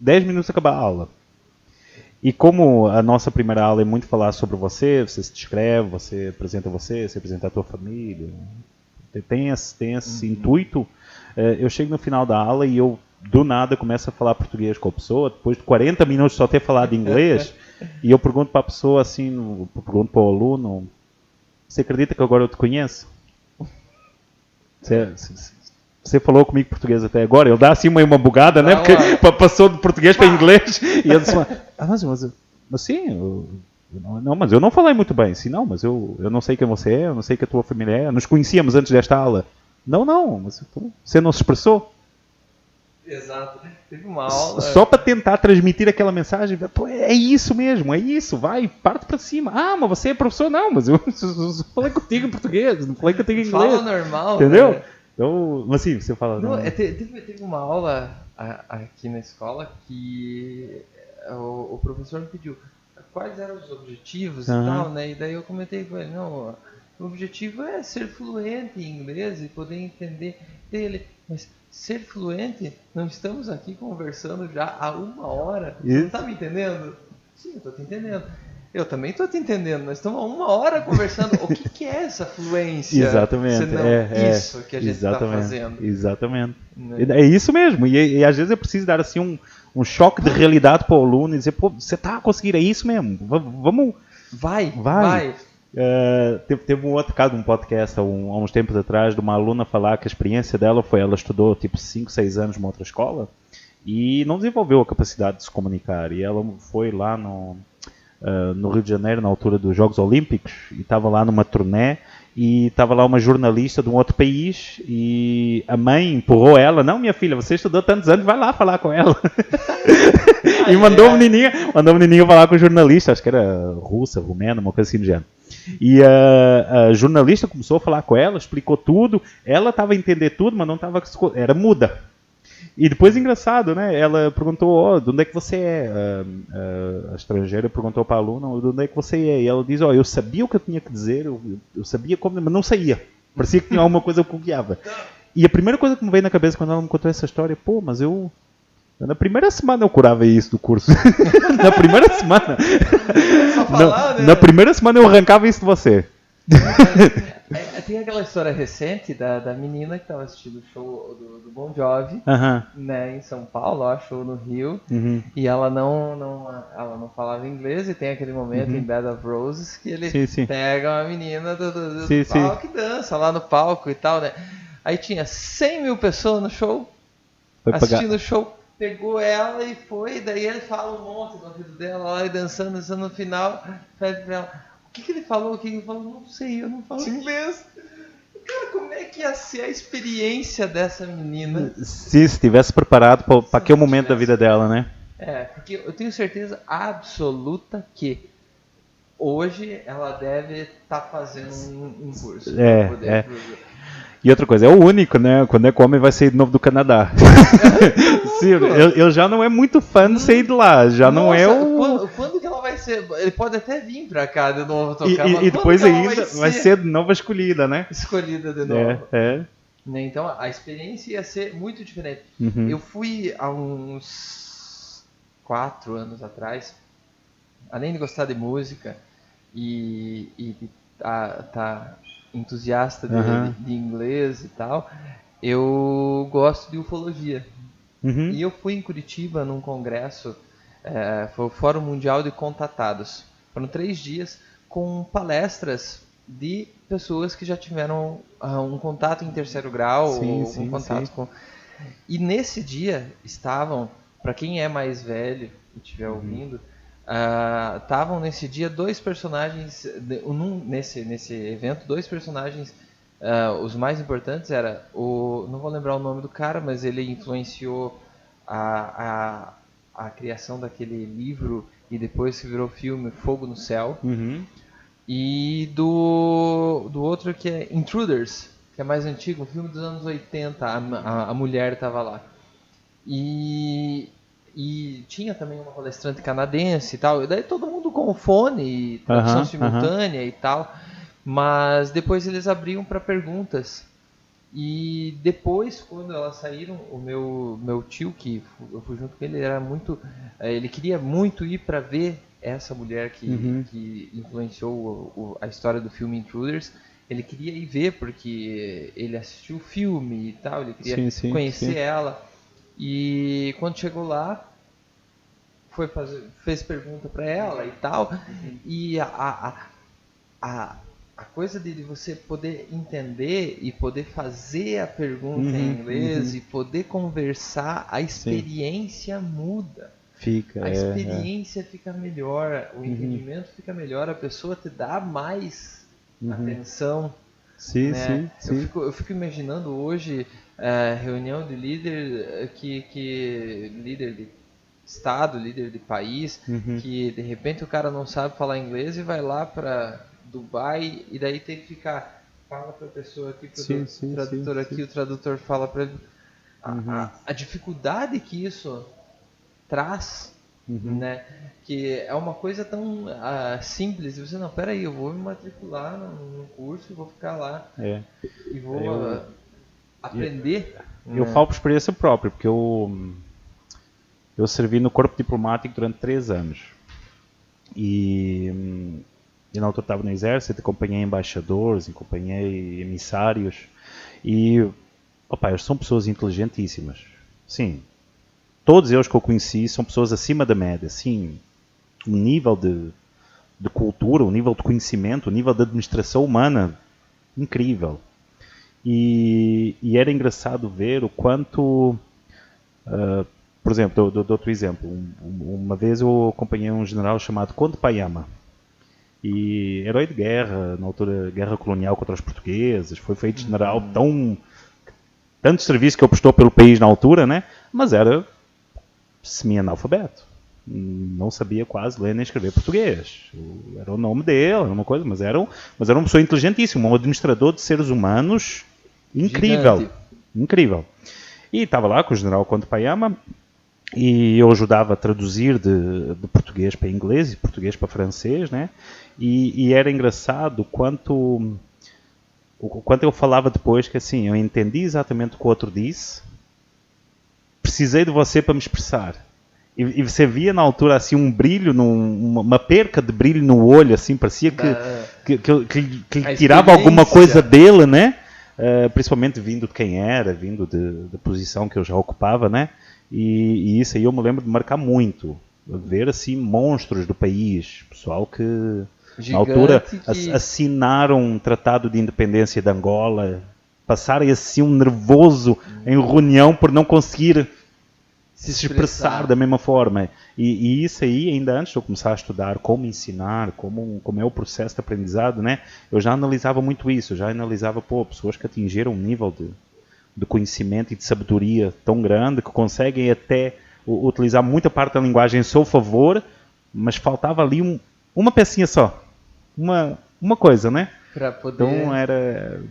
10 minutos acabar a aula. E como a nossa primeira aula é muito falar sobre você se descreve, você apresenta a tua família, tem esse intuito, eu chego no final da aula e eu, do nada, começo a falar português com a pessoa, depois de 40 minutos só ter falado inglês, e eu pergunto para a pessoa assim, pergunto para o aluno, você acredita que agora eu te conheço? Você falou comigo português até agora, ele dá assim uma bugada, né? Porque passou de português para inglês, e ele disse, mas sim, mas eu não falei muito bem. Sim, não, mas eu não sei quem você é, eu não sei que a tua família é, nos conhecíamos antes desta aula. Não, mas você não se expressou. Exato. Teve uma aula... Só para tentar transmitir aquela mensagem, é isso mesmo, é isso, vai, parte para cima. Mas você é professor? Não, mas eu falei contigo em português, não falei contigo em inglês. Fala normal, entendeu? Né? Então, mas sim, você fala... Não, teve uma aula aqui na escola que o professor me pediu quais eram os objetivos e tal, né? E daí eu comentei com ele, O objetivo é ser fluente em inglês e poder entender dele. Mas ser fluente, não estamos aqui conversando já há 1 hora. Você não está me entendendo? Sim, eu estou te entendendo. Eu também estou te entendendo. Nós estamos há 1 hora conversando. O que é essa fluência? Exatamente. Senão isso que a gente está fazendo. Exatamente. Né? É isso mesmo. E às vezes é preciso dar assim um choque de realidade para o aluno e dizer, pô, você está a conseguir, é isso mesmo. Vamos. Vai. Teve um outro caso, um podcast há uns tempos atrás, de uma aluna falar que a experiência dela foi, ela estudou tipo 5, 6 anos numa outra escola e não desenvolveu a capacidade de se comunicar. E ela foi lá no Rio de Janeiro, na altura dos Jogos Olímpicos, e estava lá numa turnê, e estava lá uma jornalista de um outro país, e a mãe empurrou ela, não, minha filha, você estudou tantos anos, vai lá falar com ela. E mandou o menininho falar com o jornalista, acho que era russa, rumena, uma coisa assim do gênero. E a jornalista começou a falar com ela, explicou tudo, ela estava a entender tudo, mas não estava, era muda. E depois, engraçado, né? Ela perguntou, de onde é que você é? A estrangeira perguntou para a aluna, de onde é que você é? E ela diz, eu sabia o que eu tinha que dizer, eu sabia como, mas não saía. Parecia que tinha alguma coisa que eu guiava. E a primeira coisa que me veio na cabeça quando ela me contou essa história, mas na primeira semana eu curava isso do curso. Na primeira semana. Só falar, né? Na primeira semana eu arrancava isso de você. Tem aquela história recente da menina que estava assistindo o show do Bon Jovi, né, em São Paulo, acho, ou no Rio, e ela não falava inglês, e tem aquele momento em Bed of Roses que ele pega uma menina do palco e dança lá no palco e tal, né? Aí tinha 100 mil pessoas no show, assistindo o show, pegou ela e foi, daí ele fala um monte do ouvido dela lá e dançando no final, pede pra ela, o que ele falou? Não sei, eu não falo inglês. Cara, como é que ia ser a experiência dessa menina? Se estivesse preparado para aquele momento da vida dela, né? Porque eu tenho certeza absoluta que hoje ela deve estar fazendo um curso. E outra coisa, é o único, né? Quando é que o homem vai sair de novo do Canadá? Sim, ele já não é muito fã de sair de lá, não é o... Quando que ela vai ser? Ele pode até vir pra cá de novo tocar, e depois ainda vai ser de novo escolhida, né? Escolhida de novo. Então a experiência ia ser muito diferente. Eu fui há uns 4 anos atrás, além de gostar de música e tá entusiasta de inglês e tal, eu gosto de ufologia. E eu fui em Curitiba num congresso, foi o Fórum Mundial de Contatados. Foram 3 dias com palestras de pessoas que já tiveram um contato em terceiro grau, com... E nesse dia estavam, para quem é mais velho e estiver ouvindo, estavam nesse dia 2 personagens, nesse evento, 2 personagens, os mais importantes era não vou lembrar o nome do cara, mas ele influenciou a criação daquele livro e depois que virou filme Fogo no Céu, e do outro que é Intruders, que é mais antigo, um filme dos anos 80, a mulher estava lá. E tinha também uma palestrante canadense e tal, e daí todo mundo com fone, tradução simultânea e tal, mas depois eles abriam para perguntas. E depois, quando elas saíram, o meu tio, que eu fui junto com ele, ele queria muito ir para ver essa mulher que influenciou a história do filme Intruders. Ele queria ir ver porque ele assistiu o filme e tal, ele queria conhecer ela. E quando chegou lá, fez pergunta para ela e tal. E a coisa de você poder entender e poder fazer a pergunta em inglês e poder conversar, a experiência muda. A experiência fica melhor, o entendimento fica melhor, a pessoa te dá mais atenção. Né? Eu fico imaginando hoje reunião de líder líder de estado, líder de país, que de repente o cara não sabe falar inglês e vai lá para Dubai e daí tem que ficar, fala para a pessoa aqui, o tradutor aqui, o tradutor fala para ele. A dificuldade que isso traz né? Que é uma coisa tão simples. Você, não, peraí, eu vou me matricular no curso e vou ficar lá e vou aprender. Eu falo por experiência própria, porque eu servi no corpo diplomático durante 3 anos. E na altura estava no exército, acompanhei embaixadores, acompanhei emissários. E, eles são pessoas inteligentíssimas. Sim, todos eles que eu conheci são pessoas acima da média. Sim, um nível de cultura, um nível de conhecimento, um nível de administração humana incrível. E era engraçado ver o quanto... por exemplo, dou outro exemplo. Uma vez eu acompanhei um general chamado Conde Payama. E herói de guerra, na altura, guerra colonial contra os portugueses. Foi feito general tanto serviço que ele prestou pelo país na altura, né? Mas era semi-analfabeto. Não sabia quase ler nem escrever português. Era o nome dele, era uma coisa, mas era uma pessoa inteligentíssima, um administrador de seres humanos incrível. Gigante. Incrível. E estava lá com o general Conde Payama e eu ajudava a traduzir de português para inglês e português para francês, né? E era engraçado o quanto eu falava depois que assim, eu entendi exatamente o que o outro disse, precisei de você para me expressar. E você via na altura assim um brilho, uma perca de brilho no olho, assim, parecia que lhe tirava alguma coisa dele, né? Principalmente vindo de quem era, vindo da posição que eu já ocupava, né? E isso aí eu me lembro de marcar muito. Ver assim monstros do país, pessoal que na altura assinaram um tratado de independência de Angola, passarem assim um nervoso em reunião por não conseguir se expressar da mesma forma. E isso aí, ainda antes de eu começar a estudar como ensinar, como é o processo de aprendizado, né? Eu já analisava muito isso, eu já analisava pessoas que atingiram um nível de conhecimento e de sabedoria tão grande que conseguem até utilizar muita parte da linguagem em seu favor, mas faltava ali uma pecinha só, uma coisa, né? Para poder... Então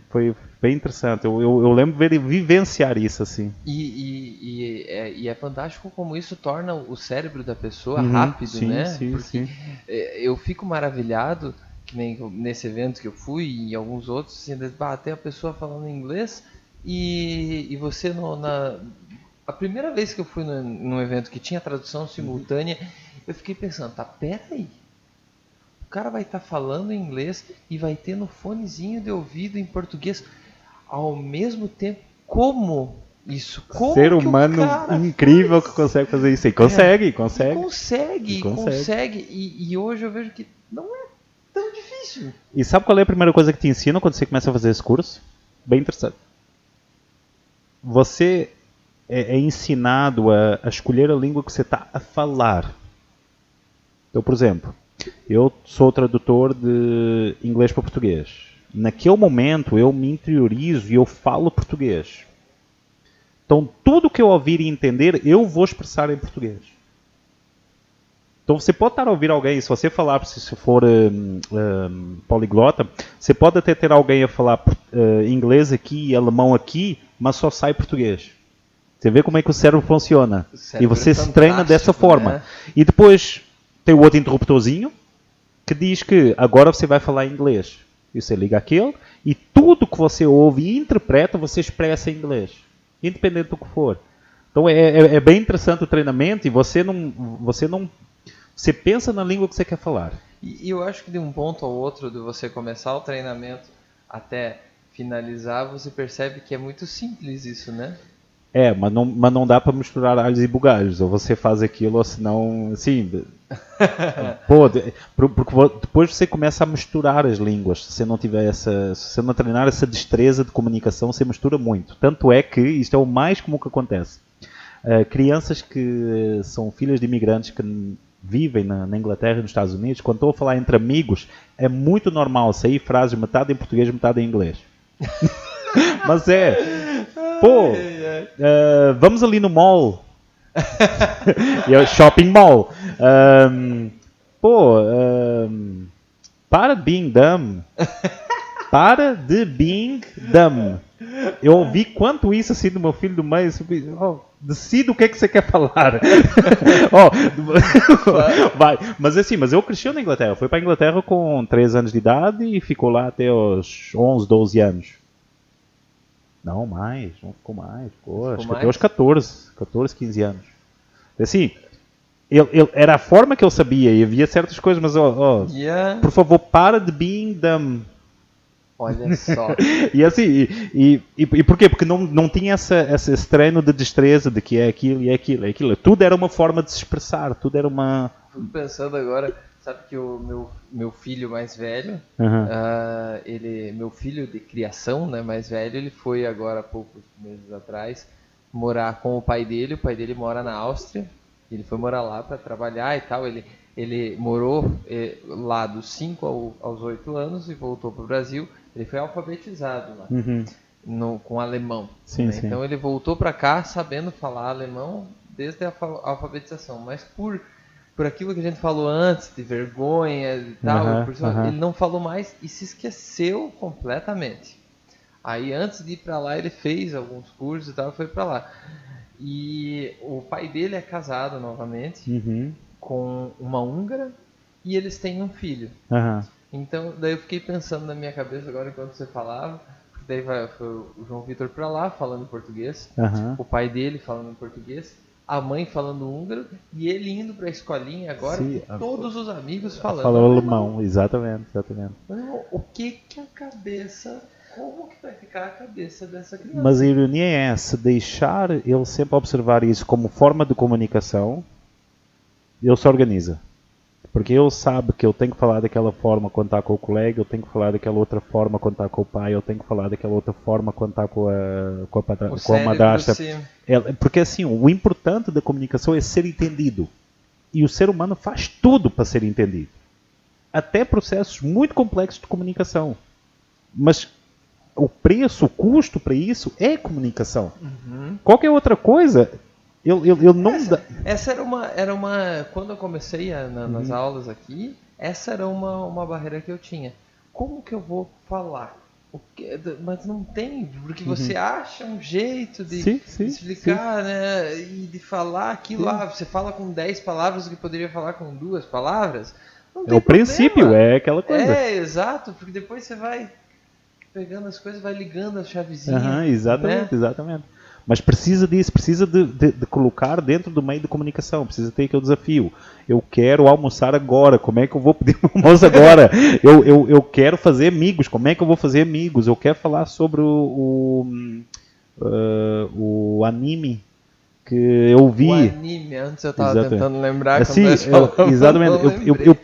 foi bem interessante. Eu lembro de vivenciar isso assim. E é fantástico como isso torna o cérebro da pessoa rápido, sim, né? Sim, porque sim. Eu fico maravilhado, que nem nesse evento que eu fui e em alguns outros, assim, até a pessoa falando inglês e você a primeira vez que eu fui num evento que tinha tradução simultânea, eu fiquei pensando, peraí. O cara vai estar falando em inglês e vai ter no fonezinho de ouvido em português ao mesmo tempo. Como isso? Como ser humano incrível que consegue fazer isso. E consegue. E hoje eu vejo que não é tão difícil. E sabe qual é a primeira coisa que te ensinam quando você começa a fazer esse curso? Bem interessante. Você é ensinado a escolher a língua que você está a falar. Então, por exemplo, eu sou tradutor de inglês para português. Naquele momento eu me interiorizo e eu falo português. Então tudo que eu ouvir e entender, eu vou expressar em português. Então você pode estar a ouvir alguém, se você falar, se for poliglota, você pode até ter alguém a falar inglês aqui e alemão aqui, mas só sai português. Você vê como é que o cérebro funciona. E você se treina dessa forma. Né? E depois tem o outro interruptorzinho que diz que agora você vai falar inglês. E você liga aquele e tudo que você ouve e interpreta, você expressa em inglês. Independente do que for. Então é bem interessante o treinamento e você pensa na língua que você quer falar. E eu acho que de um ponto ao outro, de você começar o treinamento até finalizar, você percebe que é muito simples isso, né? Mas não dá para misturar alhos e bugalhos. Ou você faz aquilo, ou senão... Assim, porque depois você começa a misturar as línguas. Se você não tiver se você não treinar essa destreza de comunicação, você mistura muito. Tanto é que isto é o mais comum que acontece. Crianças que são filhas de imigrantes que vivem na Inglaterra e nos Estados Unidos, quando estão a falar entre amigos, é muito normal sair frases metade em português, metade em inglês. Mas vamos ali no mall. Shopping mall. Para de being dumb. Para de being dumb. Eu ouvi quanto isso assim do meu filho do meio. decide o que é que você quer falar. Vai. Mas eu cresci na Inglaterra. Fui para a Inglaterra com 3 anos de idade e ficou lá até os 11, 12 anos. Não ficou mais. Acho que até os 14, 15 anos. Assim, era a forma que eu sabia e havia certas coisas, mas por favor, para de being dumb. Olha só. E assim, e por quê? Porque não tinha esse treino de destreza de que é aquilo e é aquilo, é aquilo. Tudo era uma forma de se expressar, tudo era uma... Fico pensando agora, sabe que o meu filho mais velho, meu filho de criação, né, mais velho, ele foi agora há poucos meses atrás morar com o pai dele mora na Áustria, ele foi morar lá para trabalhar e tal, ele morou lá dos 5 aos 8 anos e voltou para o Brasil. Ele foi alfabetizado lá, com alemão. Sim, né? sim. Então ele voltou para cá sabendo falar alemão desde a alfabetização. Mas por aquilo que a gente falou antes, de vergonha e tal, ele não falou mais e se esqueceu completamente. Aí antes de ir para lá ele fez alguns cursos e tal e foi para lá. E o pai dele é casado novamente com uma húngara e eles têm um filho. Então, daí eu fiquei pensando na minha cabeça agora enquanto você falava, porque daí foi o João Vitor pra lá falando em português, o pai dele falando em português, a mãe falando húngaro e ele indo pra escolinha agora com todos os amigos falando alemão. Exatamente. Então, como que vai ficar a cabeça dessa criança? Mas a ironia é se deixar ele sempre observar isso como forma de comunicação, ele se organiza. Porque ele sabe que eu tenho que falar daquela forma quando está com o colega, eu tenho que falar daquela outra forma quando está com o pai, eu tenho que falar daquela outra forma quando está com a madrasta. Porque assim, o importante da comunicação é ser entendido. E o ser humano faz tudo para ser entendido. Até processos muito complexos de comunicação. Mas o preço, o custo para isso é comunicação. Qualquer outra coisa... Essa era uma quando eu comecei nas aulas aqui, essa era uma barreira que eu tinha. Como que eu vou falar? Mas não tem, porque você acha um jeito de explicar, né? E de falar aquilo lá. Você fala com 10 palavras o que poderia falar com 2 palavras. Não tem o princípio, é aquela coisa. É, exato, porque depois você vai pegando as coisas, vai ligando as chavezinhas. Exatamente. Mas precisa disso, precisa de colocar dentro do meio de comunicação, precisa ter aquele desafio. Eu quero almoçar agora, como é que eu vou pedir um almoço agora? Eu quero fazer amigos, como é que eu vou fazer amigos? Eu quero falar sobre o anime que eu vi. O anime, antes eu estava tentando lembrar. Assim,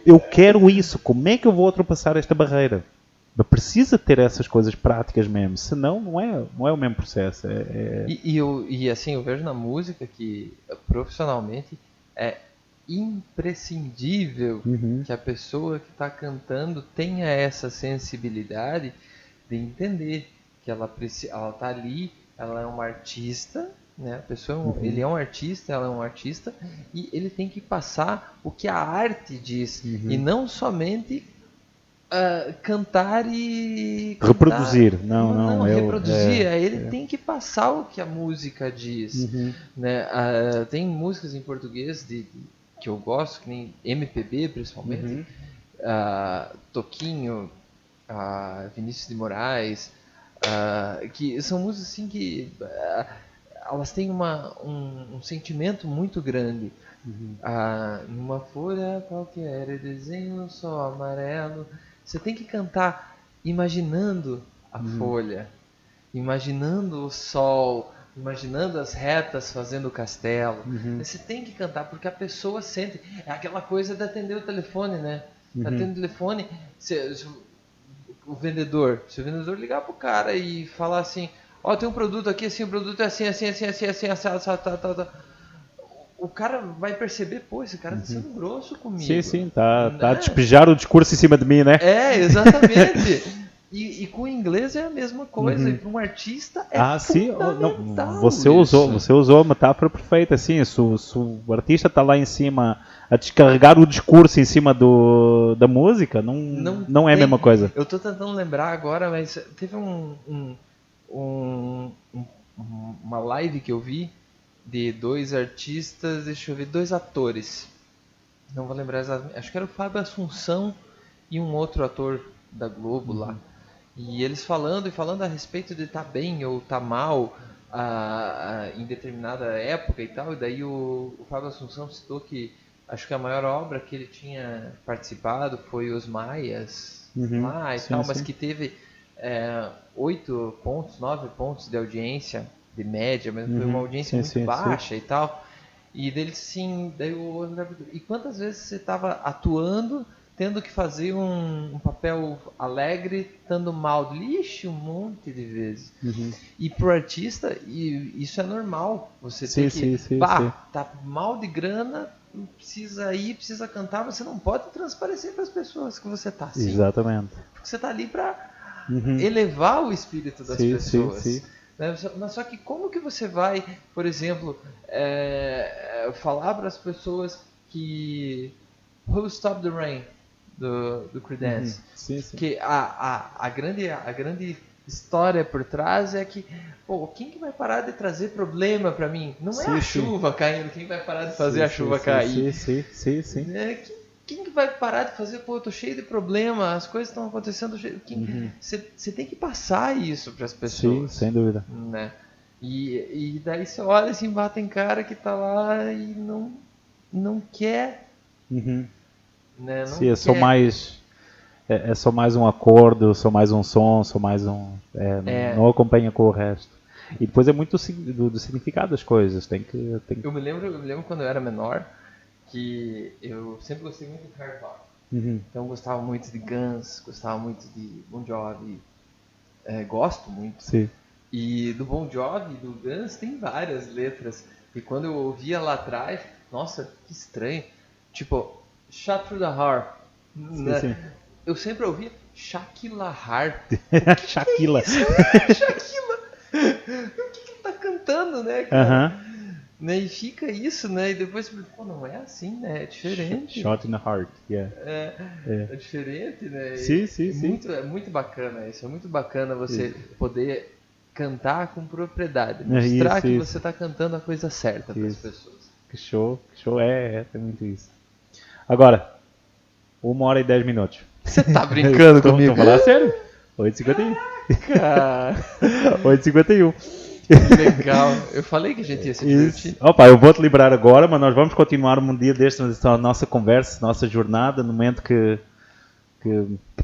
eu quero isso, como é que eu vou ultrapassar esta barreira? Mas precisa ter essas coisas práticas mesmo, senão não é o mesmo processo. E assim, eu vejo na música que profissionalmente é imprescindível que a pessoa que está cantando tenha essa sensibilidade de entender que ela está ali, ela é uma artista, né? A pessoa, ele é um artista, ela é um artista, e ele tem que passar o que a arte diz, e não somente cantar e... reproduzir. Não, reproduzir. Ele tem que passar o que a música diz. Né? Tem músicas em português que eu gosto, que nem MPB principalmente, Toquinho, Vinícius de Moraes, que são músicas assim que elas têm um sentimento muito grande. Numa folha qualquer, desenho só amarelo. Você tem que cantar imaginando a folha, imaginando o sol, imaginando as retas fazendo o castelo. Você tem que cantar porque a pessoa sente. É aquela coisa de atender o telefone, né? Atender o telefone, o vendedor, se o vendedor ligar pro cara e falar assim, tem um produto aqui, assim, o produto é assim, o cara vai perceber, esse cara tá sendo grosso comigo. Sim, tá a despejar o discurso em cima de mim, né? Exatamente. E com o inglês é a mesma coisa. E para um artista é fundamental. Você usou a metáfora perfeita. Assim, se o artista está lá em cima a descarregar o discurso em cima da música, não é a mesma coisa. Eu estou tentando lembrar agora, mas teve uma live que eu vi de 2 artistas, deixa eu ver, 2 atores. Não vou lembrar exatamente. Acho que era o Fábio Assunção e um outro ator da Globo lá. E eles falando a respeito de estar bem ou estar mal em determinada época e tal. E daí o Fábio Assunção citou que acho que a maior obra que ele tinha participado foi Os Maias lá e tal, mas que teve 8 pontos, 9 pontos de audiência, de média, mas foi uma audiência muito baixa e tal. E dele sim, daí e quantas vezes você estava atuando, tendo que fazer um papel alegre, estando mal? Ixi, um monte de vezes. E pro artista, isso é normal. Você tem que, tá mal de grana, precisa ir, precisa cantar, você não pode transparecer para as pessoas que você tá assim. Exatamente. Porque você tá ali para elevar o espírito das pessoas. Mas só que como que você vai, por exemplo, falar para as pessoas que Who Stop the Rain do Creedence, que a grande história por trás é que quem que vai parar de trazer problema para mim? Não é a chuva caindo, quem vai parar de fazer a chuva cair? Quem que vai parar de fazer? Eu tô cheio de problema, as coisas estão acontecendo. Você tem que passar isso para as pessoas. Sim, sem dúvida. Né? E daí você olha assim, bate em cara que tá lá e não quer. Né? Não quer. É só mais um acordo, só mais um som, só mais um. Não acompanha com o resto. E depois é muito do significado das coisas. Eu me lembro quando eu era menor, que eu sempre gostei muito de hard rock. Então eu gostava muito de Guns, gostava muito de Bon Jovi, gosto muito. Sim. E do Bon Jovi e do Guns tem várias letras. E quando eu ouvia lá atrás, nossa, que estranho. Tipo, Shot Through the Heart. Sim. Eu sempre ouvia Shaquilla Heart. Shaquilla. Shaquilla. O que ele tá cantando, né, cara? Né, e fica isso, né? E depois, não é assim, né? É diferente. Shot in the heart, yeah. É diferente, né? Sim. É muito bacana isso. É muito bacana você poder cantar com propriedade. Mostrar que você está cantando a coisa certa para as pessoas. Que show. É muito isso. Agora, 1h10. Você tá brincando comigo? Tô falando sério. 8h51. 8h51. Legal. Eu falei que a gente ia se divertir. Opa, eu vou te liberar agora, mas nós vamos continuar um dia destes a nossa conversa, nossa jornada, no momento que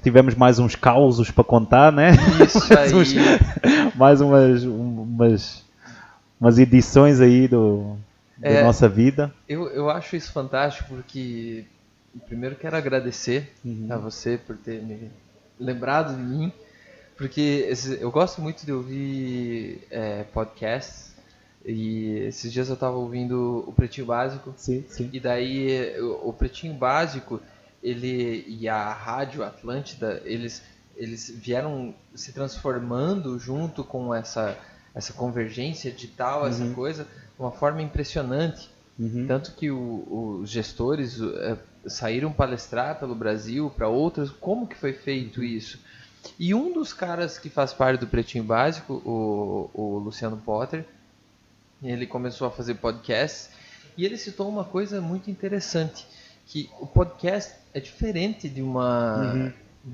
tivemos mais uns causos para contar, né? Isso aí. mais umas edições aí da nossa vida. Eu acho isso fantástico porque, primeiro, quero agradecer a você por ter me lembrado de mim. Porque eu gosto muito de ouvir podcasts, e esses dias eu estava ouvindo o Pretinho Básico. Sim. E daí o Pretinho Básico, ele e a Rádio Atlântida, eles vieram se transformando junto com essa convergência digital, essa coisa, de uma forma impressionante. Tanto que os gestores saíram palestrar pelo Brasil para outros, como que foi feito isso. E um dos caras que faz parte do Pretinho Básico, o Luciano Potter, ele começou a fazer podcasts e ele citou uma coisa muito interessante, que o podcast é diferente de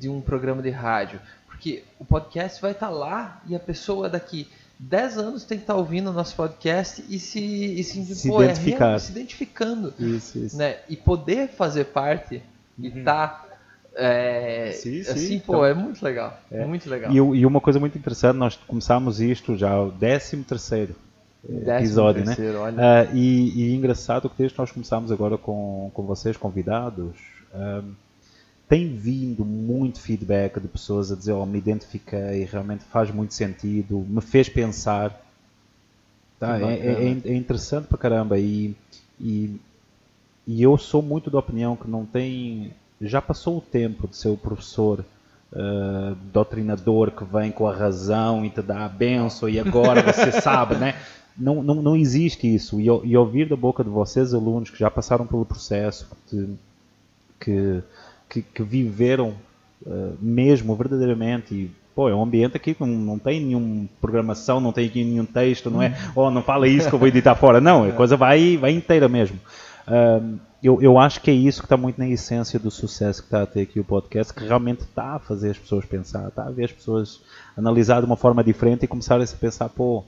um programa de rádio, porque o podcast vai estar lá e a pessoa daqui 10 anos tem que estar ouvindo o nosso podcast e se identificando. Isso. Né? E poder fazer parte e estar... então, é muito legal. Muito legal. E uma coisa muito interessante, nós começámos isto já o 13º episódio, né? Olha. E engraçado que desde que nós começámos agora com vocês, convidados, tem vindo muito feedback de pessoas a dizer, me identifiquei, realmente faz muito sentido, me fez pensar. É interessante pra caramba. E eu sou muito da opinião que não tem... Já passou o tempo de ser o professor doutrinador que vem com a razão e te dá a bênção e agora você sabe, né? Não existe isso. E ouvir da boca de vocês, alunos que já passaram pelo processo, que viveram mesmo, verdadeiramente, e pô, é um ambiente aqui que não tem nenhuma programação, não tem aqui nenhum texto, não é, não fala isso que eu vou editar fora. Não, a coisa vai inteira mesmo. Eu acho que é isso que está muito na essência do sucesso que está a ter aqui o podcast, que realmente está a fazer as pessoas pensar, está a ver as pessoas analisar de uma forma diferente e começarem a pensar, pô,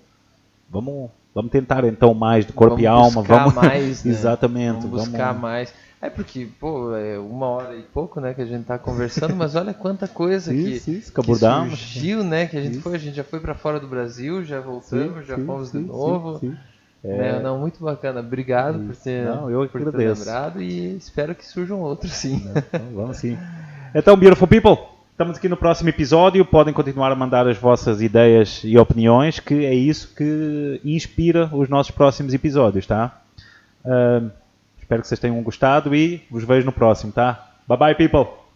vamos tentar então mais de corpo e alma. Vamos mais, né? Exatamente. Vamos buscar mais. É porque, pô, é 1h e pouco, né, que a gente tá conversando, mas olha quanta coisa que surgiu, né, que a gente já foi para fora do Brasil, já voltamos, já fomos de novo. Não, muito bacana. Obrigado por ter lembrado e espero que surjam outros, sim. Vamos sim. Então, Beautiful People, estamos aqui no próximo episódio. Podem continuar a mandar as vossas ideias e opiniões, que é isso que inspira os nossos próximos episódios, tá? Espero que vocês tenham gostado e vos vejo no próximo, tá? Bye bye, people!